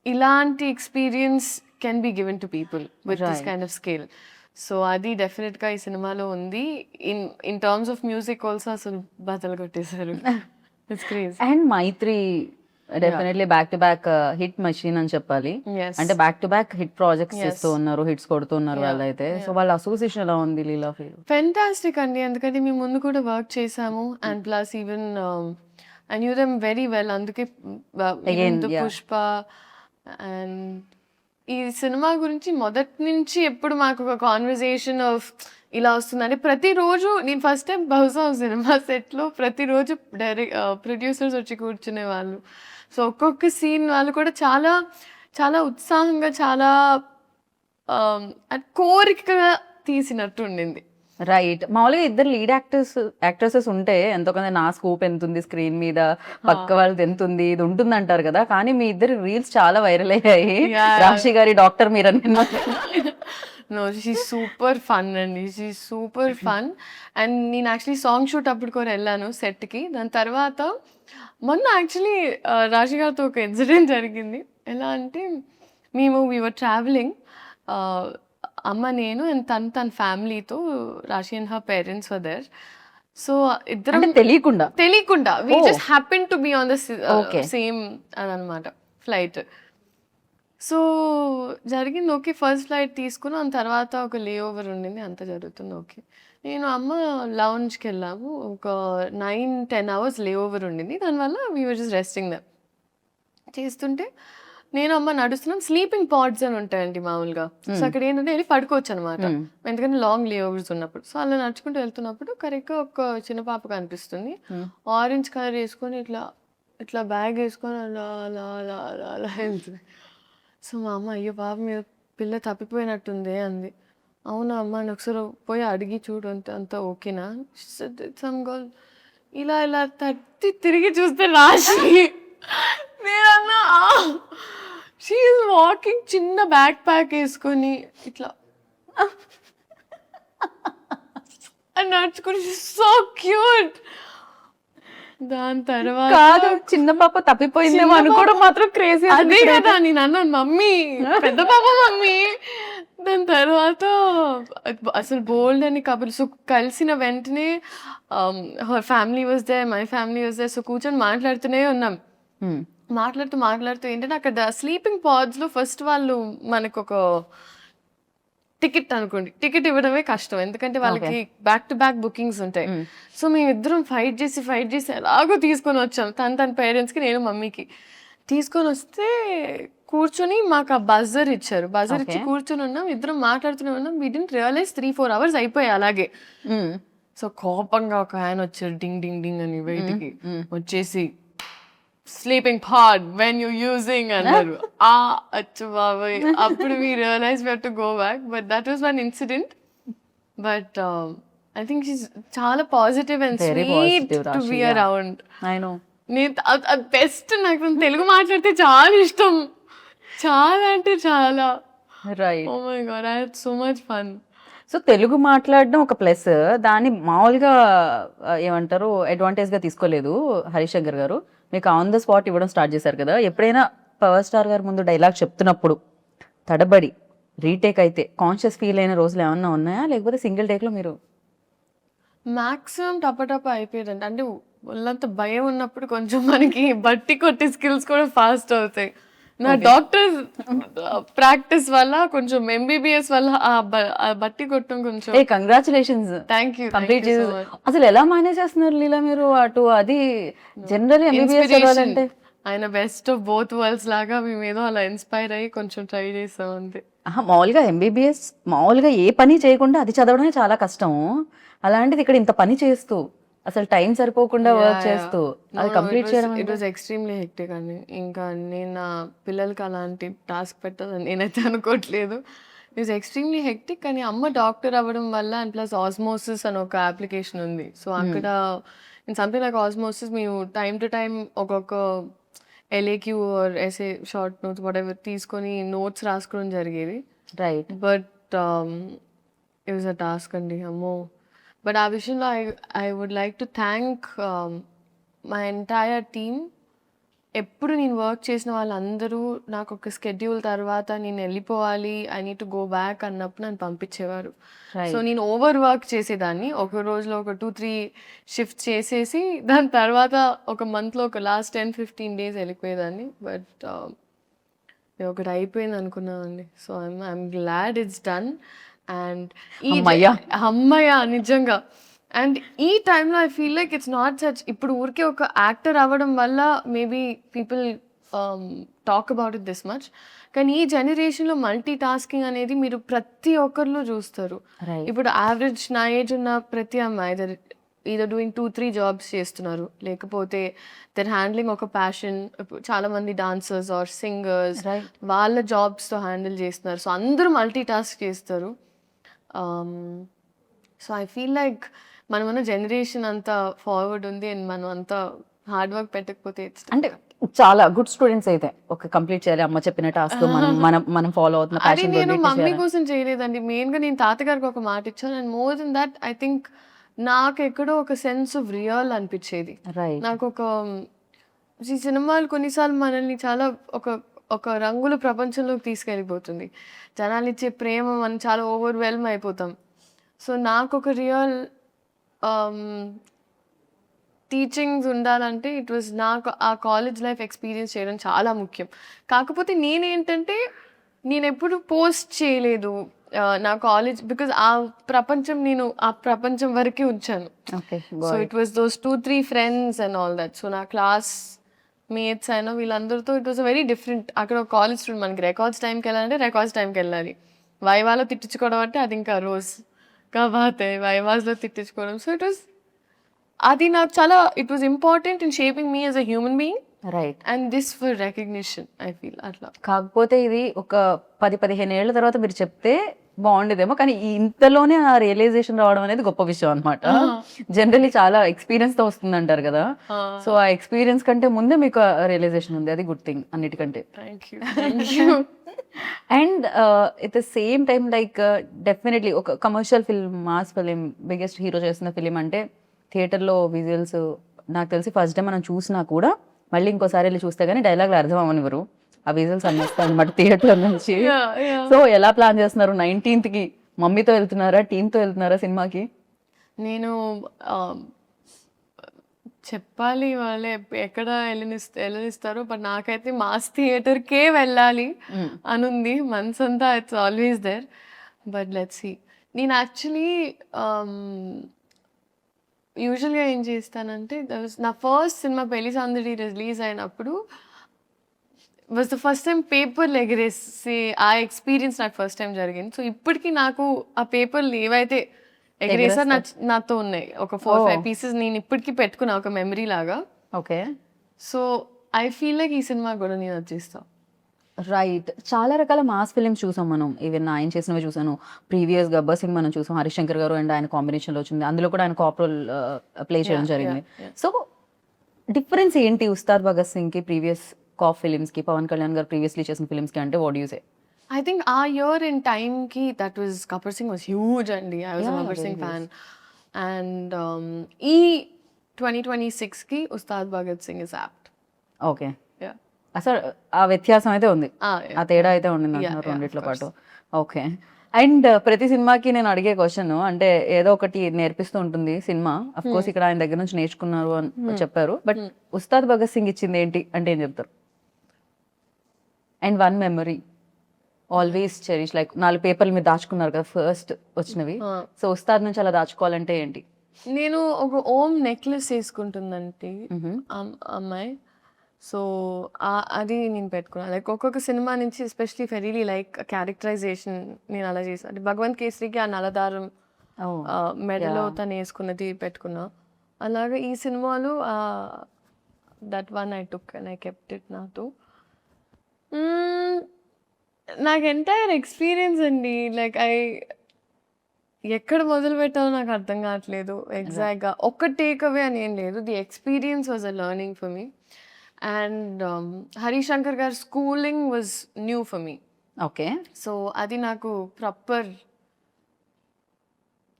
ఇలాంటి experience can be given to people with this kind of scale. So అది డెఫినెట్గా ఈ సినిమాలో ఉంది. In terms of music also అసలు బద్దలు కొట్టేశారు. It's crazy. And Mythri definitely back to back hit machine అని చెప్పాలి. అంటే back to back hit projects చేస్తూ ఉన్నారు, హిట్స్ కొడుతున్నారు వాళ్ళైతే. సో వాళ్ళ అసోసియేషన్ ఎలా ఉంది లీలా ఫీల్? ఫెంటాస్టిక్ అండి. ఎందుకంటే మేము ముందు కూడా వర్క్ చేసాము and plus even I knew them very well. అందుకే పుష్ప అండ్ ఈ సినిమా గురించి మొదటి నుంచి ఎప్పుడు మాకు ఒక కాన్వర్జేషన్ ఆఫ్ ఇలా వస్తుందంటే ప్రతిరోజు నేను ఫస్ట్ టైం బహుశా సినిమా సెట్లో ప్రతిరోజు ప్రొడ్యూసర్స్ వచ్చి కూర్చునే వాళ్ళు. సో ఒక్కొక్క సీన్ వాళ్ళు కూడా చాలా చాలా ఉత్సాహంగా చాలా కోరికగా తీసినట్టు ఉండింది. రైట్. మామూలుగా ఇద్దరు లీడ్ యాక్ట్రెసెస్ ఉంటే ఎంతో కొంత నా స్కోప్ ఎంత ఉంది స్క్రీన్ మీద, పక్క వాళ్ళది ఎంత ఉంది, ఇది ఉంటుంది అంటారు కదా. కానీ మీ ఇద్దరు రీల్స్ చాలా వైరల్ అయ్యాయి. రాశి గారి డాక్టర్ మీరు అని. నో, షీ సూపర్ ఫన్ అండి, షీ సూపర్ ఫన్. అండ్ నేను యాక్చువల్లీ సాంగ్ షూట్ అప్పుడు కూడా వెళ్ళాను సెట్కి. దాని తర్వాత మొన్న యాక్చువల్లీ రాశి గారితో ఒక ఇన్సిడెంట్ జరిగింది. ఎలా అంటే వీఆర్ ట్రావెలింగ్, అమ్మ నేను అండ్ తన ఫ్యామిలీతో, Raashi and her parents were there. So ఇద్దరం తెలియకుండా we just happen to be on the same అదనమాట ఫ్లైట్. సో జరిగింది ఓకే, ఫస్ట్ ఫ్లైట్ తీసుకున్నాం. తర్వాత ఒక లే ఓవర్ ఉండింది, అంతా జరుగుతుంది ఓకే. నేను అమ్మ లౌంజ్కి వెళ్ళాము, ఒక 9-10 hours లే ఓవర్ ఉండింది. దానివల్ల we were just resting them. చేస్తుంటే నేను అమ్మ నడుస్తున్నాం. స్లీపింగ్ పాడ్స్ అని ఉంటాయండి మామూలుగా. సో అక్కడ ఏంటంటే వెళ్ళి పడుకోవచ్చు అనమాట, ఎందుకంటే లాంగ్ లే ఓవర్స్ ఉన్నప్పుడు. సో అలా నడుచుకుంటూ వెళ్తున్నప్పుడు కరెక్ట్గా ఒక చిన్న పాప కనిపిస్తుంది, ఆరెంజ్ కలర్ వేసుకొని ఇట్లా ఇట్లా బ్యాగ్ వేసుకొని అలా అలా అలా అలా అలా వెళ్తుంది. సో మా అమ్మ అయ్యో పాప మీద పిల్ల తప్పిపోయినట్టుంది అంది. అవునా అమ్మ అని ఒకసారి పోయి అడిగి చూడు అంత ఓకేనా. సమ్ గర్ల్ ఇలా ఇలా తట్టి తిరిగి చూస్తే రాశి. నేనన్నా షీ ఈజ్ వాకింగ్, చిన్న బ్యాక్ ప్యాక్ వేసుకొని ఇట్లా నడుచుకుని, సో క్యూట్. దాని తర్వాత చిన్న పాప తప్పిపోయిందేమో అనుకోవడం మాత్రం క్రేజీ. అదే కదా నేను అన్నాను, మమ్మీ పెద్ద పాప మమ్మీ. దాని తర్వాత అసలు బోల్డ్ అని కబుర్లు. సో కలిసిన వెంటనే her family was there, my family was there. So కూర్చొని మాట్లాడుతూనే ఉన్నాం. మాట్లాడుతూ ఏంటంటే అక్కడ స్లీపింగ్ పాడ్స్లో ఫస్ట్ వాళ్ళు మనకు ఒక టికెట్ అనుకోండి, టికెట్ ఇవ్వడమే కష్టం, ఎందుకంటే వాళ్ళకి బ్యాక్ టు బ్యాక్ బుకింగ్స్ ఉంటాయి. సో మేమిద్దరం ఫైట్ చేసి ఎలాగో తీసుకొని వచ్చాం. తన పేరెంట్స్కి, నేను మమ్మీకి తీసుకొని వస్తే కూర్చొని మాకు ఆ బజర్ ఇచ్చారు. బజర్ ఇచ్చి కూర్చొని ఉన్నాం, ఇద్దరం మాట్లాడుతూనే ఉన్నాం. వీ డిడ్ంట్ రియలైజ్ 3-4 hours అయిపోయాయి అలాగే. సో కోపంగా ఒక ఆయన వచ్చారు, డింగ్ డింగ్ డింగ్ అని బయటికి వచ్చేసి, sleeping pod when you using అన్నారు. అచ్చు బాబాయ్, అప్పుడు we realise we have to go back. But that was one incident. But I think she's చాలా positive and sweet to be around. నేను బెస్ట్, నాకు తెలుగు మాట్లాడితే చాలా ఇష్టం, చాలా అంటే చాలా. Oh my God, I had so much fun. So Telugu మాట్లాడడం ఒక ప్లస్, దాన్ని మామూలుగా ఏమంటారు అడ్వాంటేజ్గా తీసుకోలేదు హరిశంకర్ గారు. మీకు ఆన్ ద స్పాట్ ఇవ్వడం స్టార్ట్ చేశారు కదా. ఎప్పుడైనా పవర్ స్టార్ గారు ముందు డైలాగ్ చెప్తున్నప్పుడు తడబడి రీటేక్ అయితే కాన్షియస్ ఫీల్ అయిన రోజులు ఏమన్నా ఉన్నాయా, లేకపోతే సింగిల్ టేక్లో మీరు? మ్యాక్సిమం టపటప అయిపోయేదండి. అంటే వాళ్ళంత భయం ఉన్నప్పుడు కొంచెం మనకి బట్టి కొట్టే స్కిల్స్ కూడా ఫాస్ట్ అవుతాయి. నా డాక్టర్ ప్రాక్టీస్ వల్ల కొంచెం MBBS వల్ల ఆ బట్టి కొట్టడం కొంచెం. కంగ్రాచులేషన్స్. Thank you. కంప్లీట్ చేసి అసలు ఎలా మేనేజ్ చేస్తున్నారు లీలా మీరు? అటు అది జనరల్ MBBS చదవాలంటే ఆయన బెస్ట్ ఆఫ్ బోత్ వరల్డ్స్ లాగా మేము ఏదో అలా ఇన్స్పైర్ అయ్యి కొంచెం ట్రై చేస్తాం అంతే. మామూలుగా MBBS మామూలుగా ఏ పని చేయకుండా అది చదవడమే చాలా కష్టం. అలాంటిది ఇక్కడ ఇంత పని చేస్తూ అసలు టైం సరిపోకుండా వర్క్ చేస్తూ అది కంప్లీట్ చేయడం ఇట్ వాజ్ ఎక్స్ట్రీమ్లీ హెక్టిక్ అండి. ఇంకా నేను నా పిల్లలకి అలాంటి టాస్క్ పెట్టాలని నేనైతే అనుకోవట్లేదు. It was extremely hectic. కానీ అమ్మ డాక్టర్ అవ్వడం వల్ల అండ్ ప్లస్ ఆస్మోసిస్ అని ఒక అప్లికేషన్ ఉంది. సో అక్కడ ఇన్ సంథింగ్ లైక్ ఆస్మోసిస్ మేము టైమ్ టు టైమ్ ఒక్కొక్క LAQ or SA short notes whatever తీసుకొని నోట్స్ రాసుకోవడం జరిగేది. Right. But it was a task అండి అమ్మో. బట్ ఆ విషయంలో I would like to thank my entire team. ఎప్పుడు నేను వర్క్ చేసిన వాళ్ళందరూ నాకు ఒక స్కెడ్యూల్ తర్వాత నేను వెళ్ళిపోవాలి, I need to go back అన్నప్పుడు నన్ను పంపించేవారు. సో నేను ఓవర్ వర్క్ చేసేదాన్ని. ఒక రోజులో ఒక 2-3 షిఫ్ట్ చేసేసి దాని తర్వాత ఒక మంత్లో ఒక లాస్ట్ 10-15 డేస్ వెళ్ళిపోయేదాన్ని. బట్ ఒకటి అయిపోయింది అనుకున్నానండి. So I'm glad it's done. And ఈ అమ్మయ్య నిజంగా. అండ్ ఈ టైంలో I feel like it's not such, ఇప్పుడు ఊరికే ఒక యాక్టర్ అవ్వడం వల్ల maybe people talk about it this much. కానీ ఈ జనరేషన్లో మల్టీ టాస్కింగ్ అనేది మీరు ప్రతి ఒక్కరిలో చూస్తారు. ఇప్పుడు యావరేజ్ నా ఏజ్ ఉన్న ప్రతి అమ్మాయి either doing 2-3 జాబ్స్ చేస్తున్నారు, లేకపోతే దర్ హ్యాండ్లింగ్ ఒక ప్యాషన్. చాలా మంది డాన్సర్స్ ఆర్ సింగర్స్ వాళ్ళ జాబ్స్తో హ్యాండిల్ చేస్తున్నారు. సో అందరూ మల్టీ టాస్క్ చేస్తారు. సో ఐ ఫీల్ లైక్ మనమన్న జనరేషన్ అంతా ఫార్వర్డ్ ఉంది అండ్ మనం అంతా హార్డ్ వర్క్ పెట్టకపోతే అంటే చాలా గుడ్ స్టూడెంట్స్ అయితే ఒక కంప్లీట్ చేయాలి అమ్మ చెప్పిన టాస్క్ మనం ఫాలో అవుతున్న అది నేను మమ్మీ కోసం చేయలేదండి. మెయిన్గా నేను తాతగారికి ఒక మాట ఇచ్చాను. And more than that I think నాకు ఎక్కడో ఒక సెన్స్ ఆఫ్ రియల్ అనిపించేది. నాకు ఒక ఈ సినిమాలు కొన్నిసార్లు మనల్ని చాలా ఒక రంగుల ప్రపంచంలోకి తీసుకెళ్ళిపోతుంది. జనాలు ఇచ్చే ప్రేమ మనం చాలా ఓవర్వెల్మ్ అయిపోతాం. సో నాకు ఒక రియల్ టీచింగ్స్ ఉండాలంటే ఇట్ వాజ్ నాకు ఆ కాలేజ్ లైఫ్ ఎక్స్పీరియన్స్ చేయడం చాలా ముఖ్యం. కాకపోతే నేనేంటంటే నేను ఎప్పుడు పోస్ట్ చేయలేదు నా కాలేజ్, బికాజ్ ఆ ప్రపంచం వరకే ఉంచాను. So it was those 2-3 friends and all that. So నా క్లాస్ మేట్స్ అయినా వీళ్ళందరితో ఇట్ వాస్ వెరీ డిఫరెంట్. అక్కడ ఒక కాలేజ్ స్టూడెంట్ మనకి రికార్డ్స్ టైంకి వెళ్ళాలంటే రికార్డ్స్ టైంకి వెళ్ళాలి. వైవాలో తిట్టించుకోవడం అంటే అది ఇంకా రోజు కాబట్టి వైవాస్లో తిట్టించుకోవడం. సో అది నాకు చాలా it was important in shaping me as a human being. Right. And this for recognition I feel అట్లా. కాకపోతే ఇది ఒక 10-15 ఏళ్ల తర్వాత మీరు చెప్తే బాగుండేదేమో, కానీ ఇంతలోనే ఆ రియలైజేషన్ రావడం అనేది గొప్ప విషయం అనమాట. జనరల్లీ చాలా ఎక్స్పీరియన్స్ తో వస్తుంది అంటారు కదా. సో ఆ ఎక్స్పీరియన్స్ కంటే ముందే మీకు రియలైజేషన్ ఉంది, అది గుడ్ థింగ్ అన్నిటికంటే. And at the same time like definitely ఒక commercial film, mass film, biggest hero చేస్తున్న ఫిలిం అంటే థియేటర్లో విజువల్స్ నాకు తెలిసి ఫస్ట్ టైం మనం చూసినా కూడా మళ్ళీ ఇంకోసారి వెళ్ళి చూస్తే కానీ డైలాగ్లు అర్థం అవ్వనివ్వరు. ఆ విజువల్స్ అనిపిస్తాయి అనమాట థియేటర్ నుంచి. సో ఎలా ప్లాన్ చేస్తున్నారు? 19th కి మమ్మీతో వెళ్తున్నారా, టీంతో వెళ్తున్నారా సినిమాకి? నేను చెప్పాలి వాళ్ళే ఎక్కడ వెళ్ళనిస్తారో, బట్ నాకైతే మాస్ థియేటర్కే వెళ్ళాలి అనుంది మనసంతా. It's always there. But let's see. నేను యాక్చువల్లీ యూజువల్గా ఏం చేస్తానంటే నా ఫస్ట్ సినిమా పెళ్లి సందడి రిలీజ్ అయినప్పుడు వాజ్ ద ఫస్ట్ టైం పేపర్లు ఎగరేసి ఆ ఎక్స్పీరియన్స్ నాకు ఫస్ట్ టైం జరిగింది. సో ఇప్పటికీ నాకు ఆ పేపర్లు ఏవైతే ఎగరేసారు నాతో ఉన్నాయి. ఒక 4-5 పీసెస్ నేను ఇప్పటికీ పెట్టుకున్నా ఒక మెమరీ లాగా. Okay. So I feel like ఈ సినిమా కూడా నేను వచ్చేస్తాను. రైట్. చాలా రకాల మాస్ ఫిలిమ్స్ చూసాం మనం. ఈవెన్ ఆయన చేసినవి చూసాను. ప్రీవియస్ గబ్బర్ సింగ్ మనం చూసాం, హరిశంకర్ గారు అండ్ ఆయన కాంబినేషన్లో వచ్చింది. అందులో కూడా ఆయన కాప్ రోల్ ప్లే చేయడం జరిగింది. సో డిఫరెన్స్ ఏంటి ఉస్తాద్ భగత్ సింగ్ కి ప్రీవియస్ కాప్ ఫిలిమ్స్ కి, పవన్ కళ్యాణ్ గారు ప్రీవియస్లీ చేసిన ఫిలిమ్స్ కి అంటే what you say? I think our year in time ki that was Gabbar Singh was huge and I was a Gabbar Singh fan. And 2026 ki Ustad Bhagat Singh is apt. Okay. Yeah. అసలు ఆ వ్యత్యాసం అయితే ఉంది, ఆ తేడా అయితే ఉండింది అంటున్నారు రెండిట్లో పాటు. ఓకే. అండ్ ప్రతి సినిమాకి నేను అడిగే క్వశ్చన్, అంటే ఏదో ఒకటి నేర్పిస్తూ ఉంటుంది సినిమా. అఫ్ కోర్స్ ఇక్కడ ఆయన దగ్గర నుంచి నేర్చుకున్నారు అని చెప్పారు, బట్ ఉస్తాద్ భగత్ సింగ్ ఇచ్చింది ఏంటి అంటే ఏం చెప్తారు? And one memory always cherish, like 4 పేపర్లు మీరు దాచుకున్నారు కదా ఫస్ట్ వచ్చినవి. సో ఉస్తాద్ నుంచి అలా దాచుకోవాలంటే ఏంటి? నేను ఒక ఓం నెక్లెస్ వేసుకుంటుందంటే అమ్మాయి. సో అది నేను పెట్టుకున్నాను. లైక్ ఒక్కొక్క సినిమా నుంచి ఎస్పెషలీ ఫెరీలీ లైక్ క్యారెక్టరైజేషన్ నేను అలా చేసాను. అంటే భగవంత్ కేసరికి ఆ నలదారం మెడలో తను వేసుకున్నది పెట్టుకున్నా. అలాగా ఈ సినిమాలో that one I took and I kept it నాతో. నాకు ఎంటైర్ ఎక్స్పీరియన్స్ అండి, లైక్ ఎక్కడ మొదలు పెట్టాలో నాకు అర్థం కావట్లేదు ఎగ్జాక్ట్గా. ఒక్క టేక్ అవే అని ఏం లేదు, the experience was a learning for me. And Harishankar గారి schooling was new for me. Okay, so అది నాకు ప్రాపర్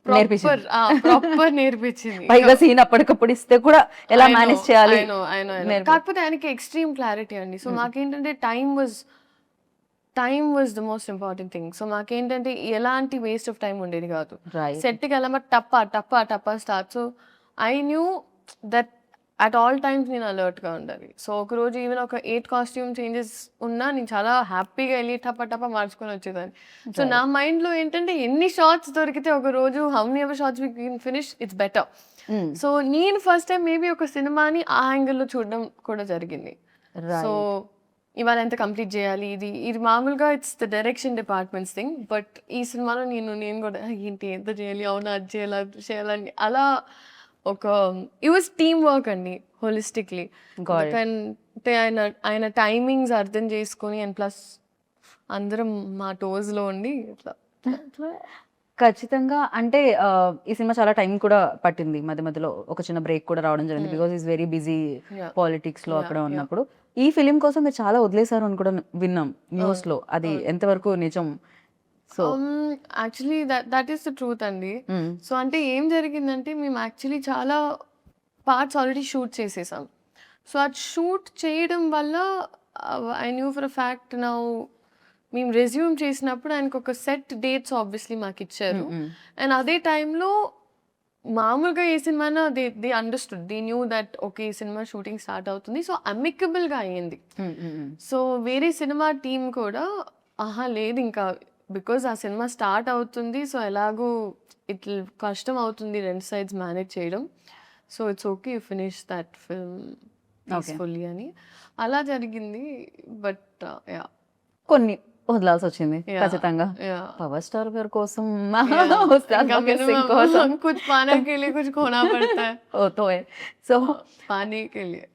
నేర్పించింది. ప్రాపర్ నేర్పించింది. పైగా సీన్ అప్పటికప్పుడు ఇస్తే కూడా ఎలా I know, మేనేజ్ చేయాలి. I know. కాకపోతే ఆయనకి ఎక్స్ట్రీమ్ క్లారిటీ అండి. సో మాకేంటంటే time was the most important thing. So మాకేంటంటే ఎలాంటి వేస్ట్ ఆఫ్ టైం ఉండేది కాదు. Right. సెట్కి వెళ్ళమా టప్ప start. So I knew that at all times నేను అలర్ట్గా ఉండాలి. సో ఒకరోజు ఈవెన్ ఒక 8 కాస్ట్యూమ్ చేంజెస్ ఉన్నా నేను చాలా హ్యాపీగా వెళ్ళి టప్ప మార్చుకొని వచ్చేదాన్ని. సో నా మైండ్లో ఏంటంటే ఎన్ని షార్ట్స్ దొరికితే ఒక రోజు how many ever shorts we can finish it's better. So నేను ఫస్ట్ టైం మేబీ ఒక సినిమాని ఆ యాంగిల్లో చూడడం కూడా జరిగింది. సో ఇవాళ ఎంత కంప్లీట్ చేయాలి, ఇది మామూలుగా it's the direction departments thing. But ఈ సినిమాలో నేను కూడా ఏంటి ఎంత చేయాలి, అవునా అది చేయాలని అలా ఒక ఇట్ వాజ్ టీమ్ వర్క్ అండి హోలిస్టిక్లీ. అంటే ఆయన టైమింగ్స్ అర్థం చేసుకొని అండ్ ప్లస్ అందరం మా టోస్లో ఉండి ఇట్లా. ఖచ్చితంగా. అంటే ఈ సినిమా చాలా టైం కూడా పట్టింది, మధ్య మధ్యలో ఒక చిన్న బ్రేక్ కూడా రావడం జరిగింది, because is very busy politics లో అక్కడ ఉన్నప్పుడు. ఈ ఫిలిం కోసం మీరు చాలా వదిలేశారు అని కూడా విన్నాం న్యూస్ లో, అది ఎంతవరకు నిజం? So actually that is the truth అండి. సో అంటే ఏం జరిగిందంటే మేము యాక్చువల్లీ చాలా పార్ట్స్ ఆల్రెడీ షూట్ చేసేసాం. సో అది షూట్ చేయడం వల్ల I knew for a fact now మేము రెజ్యూమ్ చేసినప్పుడు ఆయనకు ఒక సెట్ డేట్స్ ఆబ్వియస్లీ మాకు ఇచ్చారు. అండ్ అదే టైంలో మామూలుగా ఏ cinema they understood, they knew that okay ఈ సినిమా షూటింగ్ స్టార్ట్ అవుతుంది. సో అమికబుల్గా అయ్యింది. సో వేరే సినిమా టీం కూడా లేదు ఇంకా బికాజ్ ఆ సినిమా స్టార్ట్ అవుతుంది, సో ఎలాగో ఇట్లా కష్టం అవుతుంది రెండు సైడ్స్ మేనేజ్ చేయడం. So it's okay you finish that film peacefully అని అలా జరిగింది. బట్ కొన్ని వదలాల్సి వచ్చింది ఖచ్చితంగా. పవర్ స్టార్ గారి కోసం कुछ पाने के लिए कुछ खोना पड़ता है. సో पाने के लिए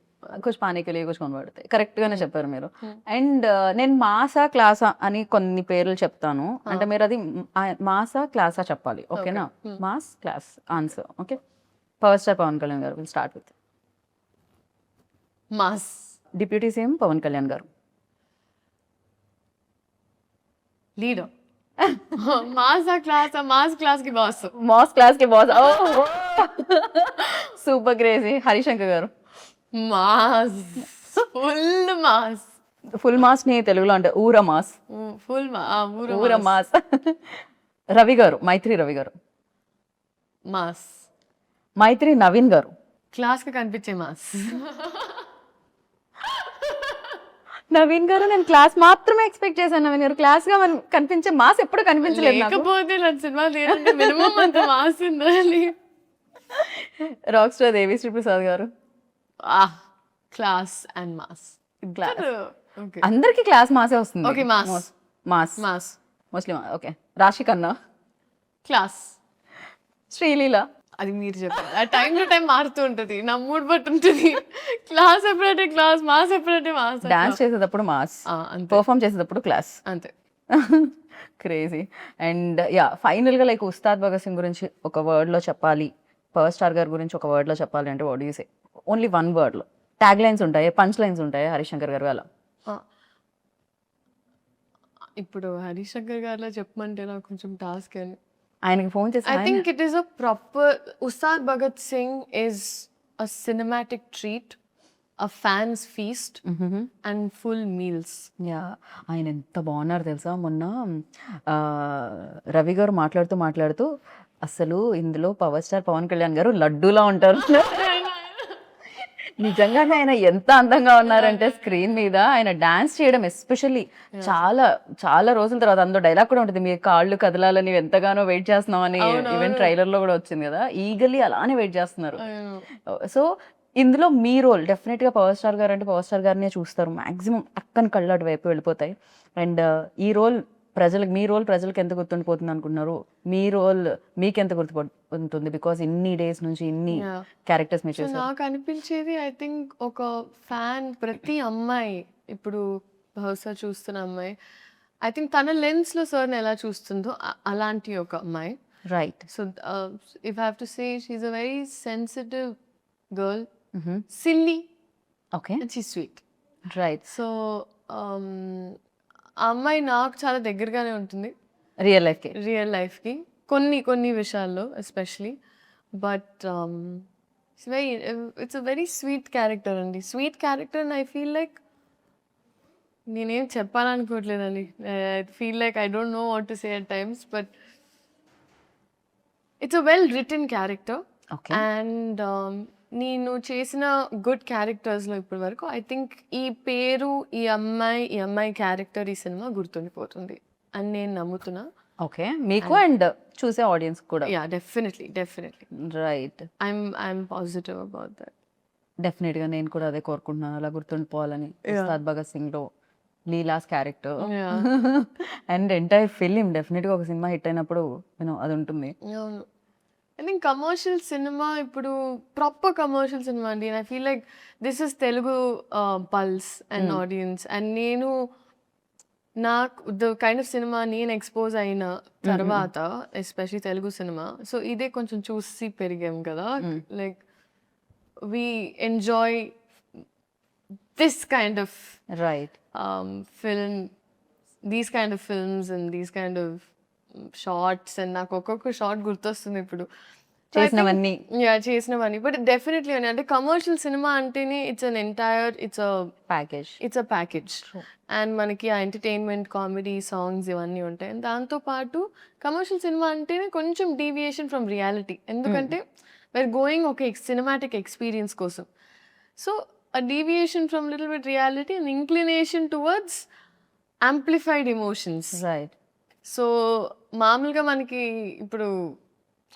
కుछ పానీ కే లియే కుछ కొన పడతాయి. కరెక్ట్ గానే చెప్పారు మీరు. అండ్ నేను మాసా క్లాసా అని కొన్ని పేర్లు చెప్తాను, అంటే మీరు అది మాసా క్లాసా చెప్పాలి, ఓకేనా? Mass class answer. Okay, power star Pawan Kalyan గారు. Will start with mass. Deputy CM Pawan Kalyan గారు. లీడర్. మాస్ క్లాస్ కి బాస్. మాస్ క్లాస్ కి బాస్. Super crazy. హరిశంకర్ గారు. మాస్, ఫుల్ మాస్ ని తెలుగులో అంటే ఊర మాస్. ఊర మాస్. రవి గారు, మైత్రి రవి గారు. మాస్. మైత్రి నవీన్ గారు. క్లాస్ కి కనిపించే మాస్. నవీన్ గారు నేను క్లాస్ మాత్రమే ఎక్స్పెక్ట్ చేశాను. నవీన్ గారు క్లాస్ గా కనిపించే మాస్ ఎప్పుడు కనిపించలేదు. లేకపోతే సినిమా మినిమం అంత మాస్ ఉండాలి. రాక్ స్టార్ దేవిశ్రీ ప్రసాద్ గారు. Class and mass. అందరికి క్లాస్ మాసే వస్తుంది. Okay, mass mostly. ఓకే, రాశి ఖన్నా. క్లాస్. శ్రీలీల. అది మీరు చెప్పారు, ఆ టైం టు టైం మారుతూ ఉంటుంది, నా మూడ్ బట్టి ఉంటుంది. క్లాస్ ఎప్పుడంటే క్లాస్, మాస్ ఎప్పుడంటే మాస్. డాన్స్ చేసేటప్పుడు మాస్, పర్ఫామ్ చేసేటప్పుడు క్లాస్, అంతే. క్రేజీ. అండ్ ఫైనల్ గా లైక్ ఉస్తాద్ భగత్ సింగ్ గురించి ఒక వర్డ్ లో చెప్పాలి, పవర్ స్టార్ గారి గురించి ఒక వర్డ్ లో చెప్పాలి అంటే what do you say? Only one word లో. ట్యాగ్ లైన్స్ ఉంటాయి, పంచ్ లైన్స్ ఉంటాయి హరిశంకర్ గారు అలా. ఇప్పుడు హరిశంకర్ గారిలో చెప్పమంటే నాకు కొంచెం టాస్క్ అని. ఆయనకి ఫోన్ చేసి I think it is a proper Ustad Bhagat Singh is a cinematic treat, a fan's feast, and full meals. ఆయన ఎంత బాగున్నారు తెలుసా? మొన్న రవి గారు మాట్లాడుతూ అసలు ఇందులో పవర్ స్టార్ పవన్ కళ్యాణ్ గారు లడ్డూలా ఉంటారు. నిజంగానే ఆయన ఎంత అందంగా ఉన్నారంటే స్క్రీన్ మీద ఆయన డాన్స్ చేయడం ఎస్పెషల్లీ చాలా చాలా రోజుల తర్వాత. అందులో డైలాగ్ కూడా ఉంటుంది, మీ కాళ్ళు కదలాలని ఎంతగానో వెయిట్ చేస్తున్నాం అని. ఈవెన్ ట్రైలర్ లో కూడా వచ్చింది కదా, ఈగల్లీ అలానే వెయిట్ చేస్తున్నారు. సో ఇందులో మీ రోల్ డెఫినెట్ గా పవర్ స్టార్ గారు అంటే పవర్ స్టార్ గారినే చూస్తారు మాక్సిమం, అక్కని కళ్ళు అటు వైపు వెళ్ళిపోతాయి. అండ్ ఈ రోల్ ప్రజలకు మీ రోల్ ప్రజలకు ఎంత గుర్తుండిపోతుంది అనుకుంటున్నారు? మీ రోల్ మీకు ఎంత గుర్తుపడుతుంది? బికాస్ ఇన్ని డేస్ నుంచి ఇన్ని Yeah. క్యారెక్టర్స్ మీరు సో చేశారు. నాకు అనిపించేది ఐ థింక్ ఒక ఫ్యాన్ ప్రతి అమ్మాయి ఇప్పుడు బహుశా చూస్తున్న అమ్మాయి ఐ థింక్ తన లెన్స్లో సార్ని ఎలా చూస్తుందో అలాంటి ఒక అమ్మాయి. Right. So if have to say she's a very sensitive girl, silly okay. And she sweet. Right. So ఆ అమ్మాయి నాకు చాలా దగ్గరగానే ఉంటుంది రియల్ లైఫ్కి. రియల్ లైఫ్కి కొన్ని విషయాల్లో especially. But it's a very sweet character అండి. Sweet character and I feel like నేనేం చెప్పాలనుకోవట్లేదండి. I feel like I don't know what to say at times, but it's a well written character. Okay. And నేను చేసిన good క్యారెక్టర్స్లో ఇప్పటి వరకు I think ఈ పేరు, ఈ అమ్మాయి క్యారెక్టర్ ఈ సినిమా గుర్తుండిపోతుంది అని నేను నమ్ముతున్నా. ఓకే. మీకు అండ్ చూసే ఆడియన్స్ కూడా. Yeah, definitely. Right. I'm positive about that. Definite గా నేను కూడా అదే కోరుకుంటున్నాను, అలా గుర్తుండిపోవాలని. ఉస్తాద్ భగత్ సింగ్ లో Leela's character and entire film definite గా ఒక సినిమా హిట్ అయినప్పుడు అది ఉంటుంది. అవును. ఐ థింక్ కమర్షియల్ సినిమా ఇప్పుడు ప్రాపర్ కమర్షియల్ సినిమా అండి. I feel like this is Telugu pulse and audience. And నేను నాకు ద కైండ్ ఆఫ్ సినిమా నేను ఎక్స్పోజ్ అయిన తర్వాత ఎస్పెషలీ తెలుగు సినిమా, సో ఇదే కొంచెం చూసి పెరిగాం కదా. Like we enjoy this kind of right. Film, these kind of films and these kind of shorts. And నాకు ఒక్కొక్క షార్ట్ గుర్తొస్తుంది ఇప్పుడు చేసినవన్నీ. చేసినవన్నీ. బట్ డెఫినెట్లీ అని అంటే కమర్షియల్ సినిమా అంటేనే ఇట్స్ అ ప్యాకేజ్. అండ్ మనకి ఆ ఎంటర్టైన్మెంట్, కామెడీ, సాంగ్స్ ఇవన్నీ ఉంటాయి. అండ్ దాంతోపాటు కమర్షియల్ సినిమా అంటేనే కొంచెం డీవియేషన్ ఫ్రమ్ రియాలిటీ. ఎందుకంటే we're going okay cinematic experience కోసం. So a deviation from little bit reality and inclination towards amplified emotions. Right. So మామూలుగా మనకి ఇప్పుడు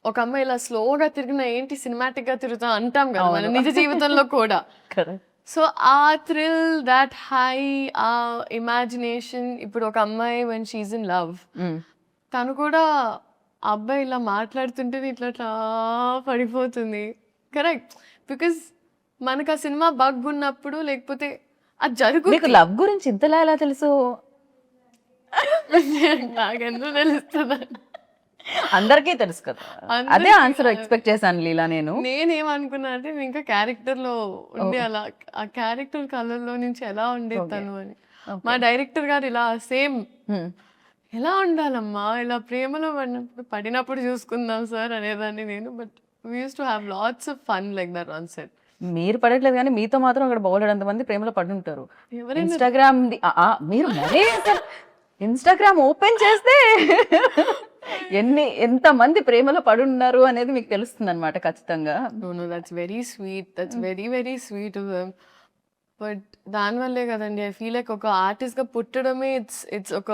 ఒక అమ్మాయి ఇలా స్లోగా తిరిగినా ఏంటి సినిమాటిక్ గా తిరుగుతాం అంటాం కదా మన నిజ జీవితంలో కూడా. కరెక్ట్. సో ఆ థ్రిల్, దాట్ హై, ఆ ఇమాజినేషన్. ఇప్పుడు ఒక అమ్మాయి when she's in love, తను కూడా ఆ అబ్బాయి ఇలా మాట్లాడుతుంటే ఇట్లా పడిపోతుంది. కరెక్ట్. బికాస్ మనకు ఆ సినిమా బగ్ ఉన్నప్పుడు లేకపోతే అది జరుగుతుంది. మీకు లవ్ గురించి ఇంతలా ఎలా తెలుసు? నాకెందుకు తెలుస్తుంది? అందరికీ తెలుసు కదా. అదే ఆన్సర్ ఎక్స్పెక్ట్ చేశాను లీలా. నేనేమనుకున్నా అంటే నేను ఇంకా క్యారెక్టర్ లో ఉండి అలా ఆ క్యారెక్టర్ కలర్లో నుంచి ఎలా ఉండేది తను అని. మా డైరెక్టర్ గారు ఇలా సేమ్ ఎలా ఉండాలమ్మా, ఇలా ప్రేమలో పడినప్పుడు చూసుకుందాం సార్ అనేదాన్ని నేను. But we use to have lots of fun like that on set. మీరు పడట్లేదు కానీ మీతో మాత్రం అక్కడ బౌలెడంత మంది ప్రేమలో పడి ఉంటారు. ఇన్స్టాగ్రామ్ మీరు మరీ ఇన్స్టాగ్రామ్ ఓపెన్ చేస్తే ఎంత మంది ప్రేమలో పడి ఉన్నారు అనేది మీకు తెలుస్తుంది అనమాట ఖచ్చితంగా. No that's very sweet. That's very very sweet of them. But దానివల్లే కదండి ఐ ఫీల్ లైక్ ఒక ఆర్టిస్ట్ గా పుట్టడమే ఇట్స్ ఒక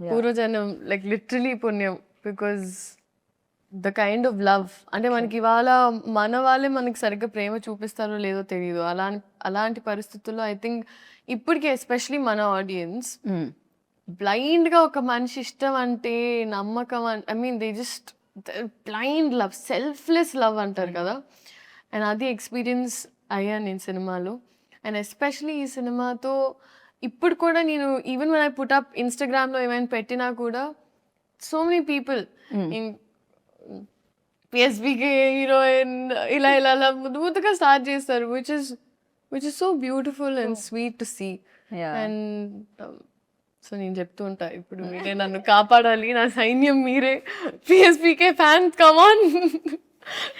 పూర్వజన్మ, లైక్ లిటరలీ పుణ్యం. Because the kind of love అంటే మనకి ఇవాళ మన వాళ్ళే మనకి సరిగ్గా ప్రేమ చూపిస్తారో లేదో తెలియదు. అలాంటి పరిస్థితుల్లో ఐ థింక్ ఇప్పటికే ఎస్పెషలీ మన ఆడియన్స్ బ్లైండ్గా ఒక మనిషి ఇష్టం అంటే నమ్మకం, I mean they just blind love, selfless love అంటారు కదా. అండ్ అది ఎక్స్పీరియన్స్ అయ్యాను నేను సినిమాలో. అండ్ ఎస్పెషలీ ఈ సినిమాతో ఇప్పుడు కూడా నేను even when I put up ఇన్స్టాగ్రామ్లో ఏమైనా పెట్టినా కూడా so many people PSBK heroine ఇలా ముద్దు ముద్దుగా స్టార్ట్ చేస్తారు, which is so beautiful and sweet to see. And so నేను చెప్తూ ఉంటా ఇప్పుడు మీరే నన్ను కాపాడాలి, నా సైన్యం మీరే, PSPK fans come on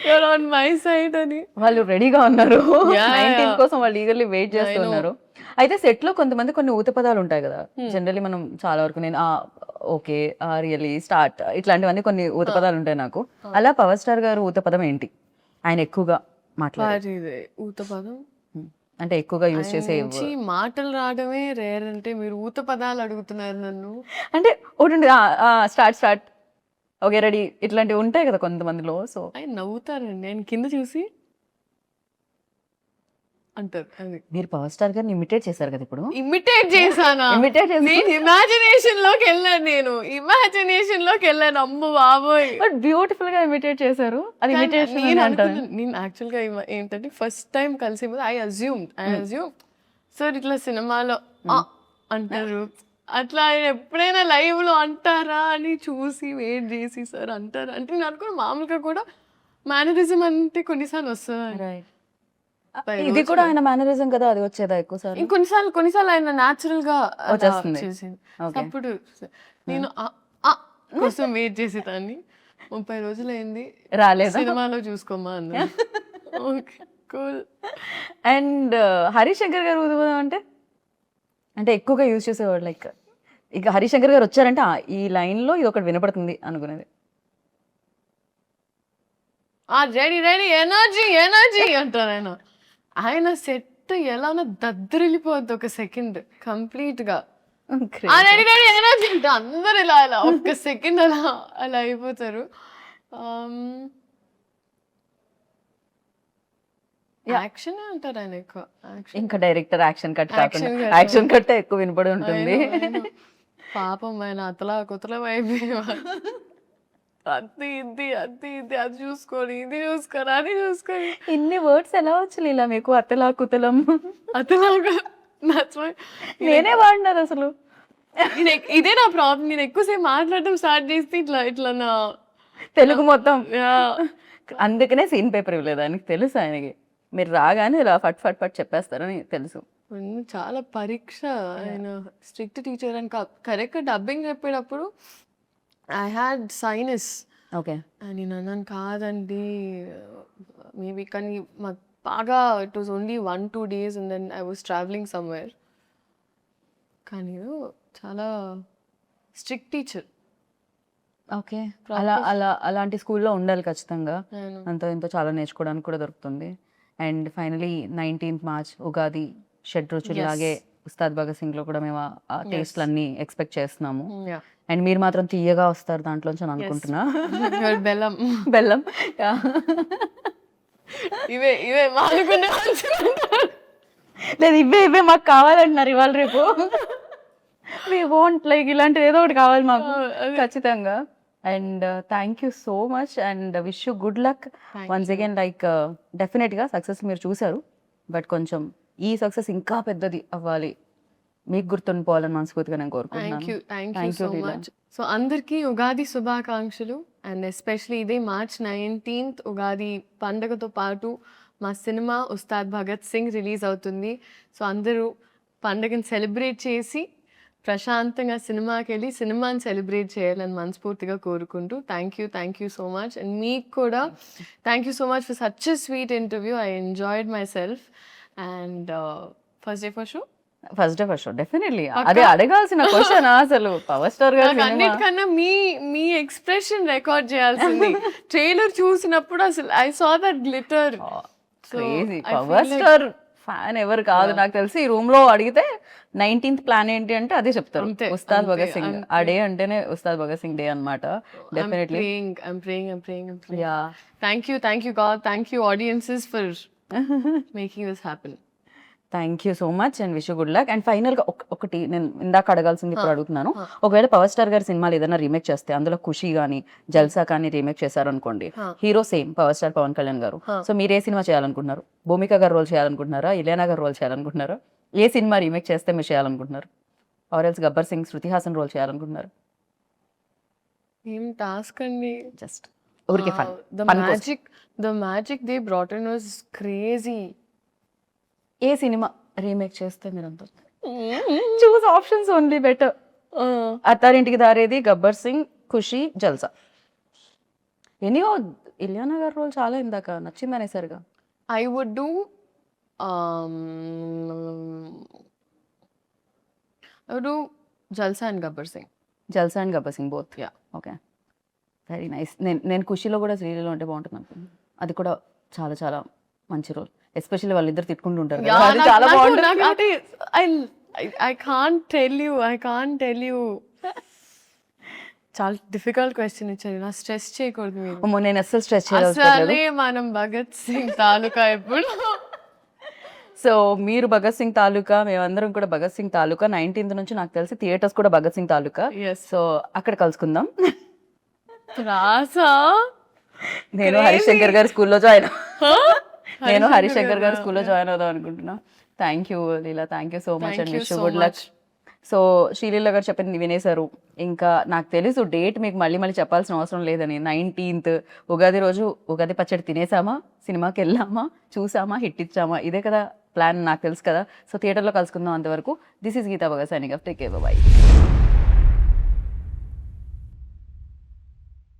you're on my side అని. వాళ్ళు రెడీగా ఉన్నారు 19 కోసం, వాళ్ళు ఈగర్లీ వెయిట్ చేస్తున్నారు. అయితే సెట్ లో కొంతమంది కొన్ని ఊత పదాలు ఉంటాయి కదా జనరల్లీ, మనం చాలా వరకు నేను ఓకే రియలీ స్టార్ట్ ఇట్లాంటివన్నీ కొన్ని ఊత పదాలు ఉంటాయి నాకు. అలా పవర్ స్టార్ గారు ఊత పదం ఏంటి ఆయన ఎక్కువగా మాట్లాడే ఊత పదం అంటే ఎక్కువగా యూజ్ చేసే మాటలు రావడమే రేర్. అంటే మీరు ఊత పదాలు అడుగుతున్నారు నన్ను అంటే ఒకటి స్టార్ట్ ఓకే రెడీ ఇట్లాంటివి ఉంటాయి కదా కొంతమందిలో. సో ఆయన నవ్వుతారండి, ఆయన కింద చూసి అంటారు. అది మీరు పవర్ స్టార్ గారిని ఇమిటేట్ చేశారు కదా ఇప్పుడు. ఇమిటేట్ చేశానా? ఇమిటేట్ చేసి నేను ఇమాజినేషన్ లోకి వెళ్ళాను. అమ్మ బాబోయ్! బట్ బ్యూటిఫుల్ గా ఇమిటేట్ చేశారు. అది ఇమిటేషన్ నేను అంటారు. అనుకున్నాను, నేను యాక్చువల్గా ఏంటంటే ఫస్ట్ టైం కలిసే ముందు ఐ అజ్యూమ్ సార్ ఇట్లా సినిమాలో అంటారు, అట్లా ఆయన ఎప్పుడైనా లైవ్ లో అంటారా అని చూసి వెయిట్ చేసి సార్ అంటారా అంటే నేను అనుకున్న మామూలుగా కూడా మేనరిజం అంటే కొన్నిసార్లు వస్తుంది. Right. ఇది కూడా ఆయన మేనరిజం కదా, అది వచ్చేదా ఎక్కువ సార్లు? కొన్నిసార్లు ఆయన న్యాచురల్ గా అలా వచ్చేస్తుంది. చేసింది. Okay. అప్పుడు నేను కోసం వెయిట్ చేసేదాన్ని. 30 రోజులు అయింది, రాలేదా? సినిమాలో చూసుకోమా అన్న. Okay cool. అండ్ హరిశంకర్ గారు ఊదుబోదాం అంటే ఎక్కువగా యూజ్ చేసేవాడు. లైక్ ఇక హరిశంకర్ గారు వచ్చారంటే ఈ లైన్ లో ఇది ఒకటి వినపడుతుంది అనుకునేది. రెడీ ఎనర్జీ అంటారు ఆయన. ఆయన సెట్ ఎలా ఉన్నా దద్దరిల్లిపోద్ది ఒక సెకండ్ కంప్లీట్ గా. రెడీ ఎనర్జీ అంటే అందరు ఇలా ఒక్క సెకండ్ అలా అయిపోతారు. యాక్షన్ అంటారు ఆయన ఎక్కువ. ఇంకా డైరెక్టర్ యాక్షన్ కట్ కాకుండా Action cut. యాక్షన్ కట్ ఎక్కువ వినపడి ఉంటుంది. పాపం ఆయన అతలా కుతలం అయిపోయేవాడు. అది చూసుకొని ఇది చూసుకొని అది చూసుకొని ఇన్ని వర్డ్స్ ఎలా వచ్చాయి ఇలా మీకు? అతలా కుతలం అతలాగా నేనే వాడినారు అసలు. ఇదే నా ప్రాబ్లం. నేను ఎక్కువసేపు మాట్లాడడం స్టార్ట్ చేస్తే ఇట్లా నా తెలుగు మొత్తం. అందుకనే సీన్ పేపర్ ఇవ్వలేదు ఆయనకి తెలుసు. ఆయనకి మీరు రాగానే ఇలా ఫట్ ఫట్ ఫట్ చెప్పేస్తారని తెలుసు. చాలా పరీక్ష. ఆయన స్ట్రిక్ట్ టీచర్ అని కరెక్ట్ డబ్బింగ్ చెప్పేటప్పుడు ఐ హ్యాడ్ సైనస్. ఓకే. నేను అన్నాను కాదండి మేబీ, కానీ మాకు బాగా it was only 1-2 days and then I was travelling somewhere. కానీ చాలా స్ట్రిక్ట్ టీచర్. ఓకే. అలాంటి స్కూల్లో ఉండాలి ఖచ్చితంగా. అంత ఇంతో చాలా నేర్చుకోవడానికి కూడా దొరుకుతుంది. And finally 19th March Ugadi షడ్ రుచుల్లాగే ఉస్తాద్ భగత్ సింగ్ లో కూడా మేము ఆ టేస్ట్లు అన్ని ఎక్స్పెక్ట్ చేస్తున్నాము. అండ్ మీరు మాత్రం తీయగా వస్తారు దాంట్లోంచి అని అనుకుంటున్నా. బెల్లం ఇవే మానుకునే లేదు, ఇవే మాకు కావాలంటున్నారు ఇవాళ రేపు. వి వాంట్ లైక్ ఇలాంటిది ఏదో ఒకటి కావాలి మాకు ఖచ్చితంగా. And thank you so much and wish you good luck once again. Like డెఫినెట్గా సక్సెస్ మీరు చూసారు, బట్ కొంచెం ఈ సక్సెస్ ఇంకా పెద్దది అవ్వాలి, మీకు గుర్తుండిపోవాలని మనస్ఫూర్తిగా నేను కోరుకుంటున్నాను. Thank you so much. So అందరికీ ఉగాది శుభాకాంక్షలు. అండ్ ఎస్పెషలీ ఇదే March 19th ఉగాది పండగతో పాటు మా సినిమా ఉస్తాద్ భగత్ సింగ్ రిలీజ్ అవుతుంది. సో అందరూ పండగను సెలబ్రేట్ చేసి ప్రశాంతంగా సినిమాకి వెళ్ళి సినిమాని సెలబ్రేట్ చేయాలని మనస్ఫూర్తిగా కోరుకుంటూ thank you so much. And మీకు కూడా thank you so much for such a sweet interview. I enjoyed my self. And first day for show definitely అదే అడగాల్సిన క్వశ్చన్ అసలు. పవర్ స్టార్ గారు అన్నిటికన్నా మీ ఎక్స్ప్రెషన్ రికార్డ్ చేయాల్సింది. ట్రైలర్ చూసినప్పుడు అసలు I saw that glitter. Power star fan ఎవరు కాదు నాకు తెలిసి. ఈ రూమ్ లో అడిగితే 19th ప్లాన్ ఏంటి అంటే అదే చెప్తారు, ఉస్తాద్ భగత్ సింగ్. ఆ డే అంటేనే ఉస్తాద్ భగత్ సింగ్ డే అన్నమాట. Definitely I'm praying. Yeah. Thank you God. Thank you audiences for making this happen. Thank you so much and wish you good luck. And final గా ఒకటి నేను ఇందాక అడగాల్సింది ఇప్పుడు అడుగుతున్నాను. ఒకవేళ పవర్ స్టార్ గారి సినిమాలు ఏదైనా రీమేక్ చేస్తే, అందులో ఖుషి కానీ జల్సా కానీ రీమేక్ చేశారు అనుకోండి, hero same power star Pawan Kalyan garu. So మీరు ఏ సినిమా చేయాలనుకుంటున్నారు? భూమిక గారు రోల్ చేయాలనుకుంటున్నారా? ఇలియానా గారు రోల్ చేయాలనుకుంటున్నారా? ఏ సినిమా రీమేక్ చేస్తే మీరు చేయాలనుకుంటున్నారు? Or else Gabbar Singh, Shruti Haasan role చేయాలనుకుంటున్నారు? ఏం టాస్క్ అండి. జస్ట్ ఊరికే fun. The magic they brought in was crazy. ఏ సినిమా రీమేక్ చేస్తే మీరు అంత choose options only better. Attarintiki Daredi, Gabbar Singh, Kushi, Jalsa. Anyhow Ileana గారి రోల్ చాలా ఇందాక నచ్చింది అనేసరిగా. I would do Jalsa and Gabbar Singh. Jalsa and Gabbar Singh both. Yeah. Okay, very nice. నేను ఖుషిలో కూడా శ్రీలీలో ఉంటే బాగుంటుంది అనుకున్నాను. అది కూడా చాలా చాలా మంచి రోల్. ఎస్పెషల్లీ వాళ్ళిద్దరు తిట్టుకుంటూ ఉంటారు కదా, అది చాలా బాగుంటుంది. I can't tell you. చాలా డిఫికల్ట్ క్వశ్చన్ ఇచ్చారు. నా స్ట్రెస్ చేయకూడదు మీరు. నేను అస్సలు స్ట్రెస్ చేయలేదు. అసలే మనం భగత్ సింగ్ తాలూకా ఎప్పుడు. సో మీరు భగత్ సింగ్ తాలూకా, మేమందరం కూడా భగత్ సింగ్ తాలూకా. 19th నుంచి నాకు తెలిసి థియేటర్స్ కూడా భగత్ సింగ్ తాలూకా. Yes. సో అక్కడ కలుసుకుందాం. రాసా నేను హరిశంకర్ గారి స్కూల్లో జాయిన్ నేను హరిశంకర్ గారి స్కూల్లో జాయిన్ అవుదాం అనుకుంటున్నా. Thank you Leela, thank you so much and wish good luck. So Sreeleela గారు చెప్పింది వినేశారు. ఇంకా నాకు తెలుసు డేట్ మీకు మళ్ళీ మళ్ళీ చెప్పాల్సిన అవసరం లేదని. 19th ఉగాది రోజు ఉగాది పచ్చడి తినేసామా, సినిమాకి వెళ్ళామా, చూసామా, హిట్ ఇచ్చామా, ఇదే కదా ప్లాన్, నాకు తెలుసు కదా. సో థియేటర్లో కలుసుకుందాం. అంతవరకు this is Geetha Bhagat signing off. Take care, by.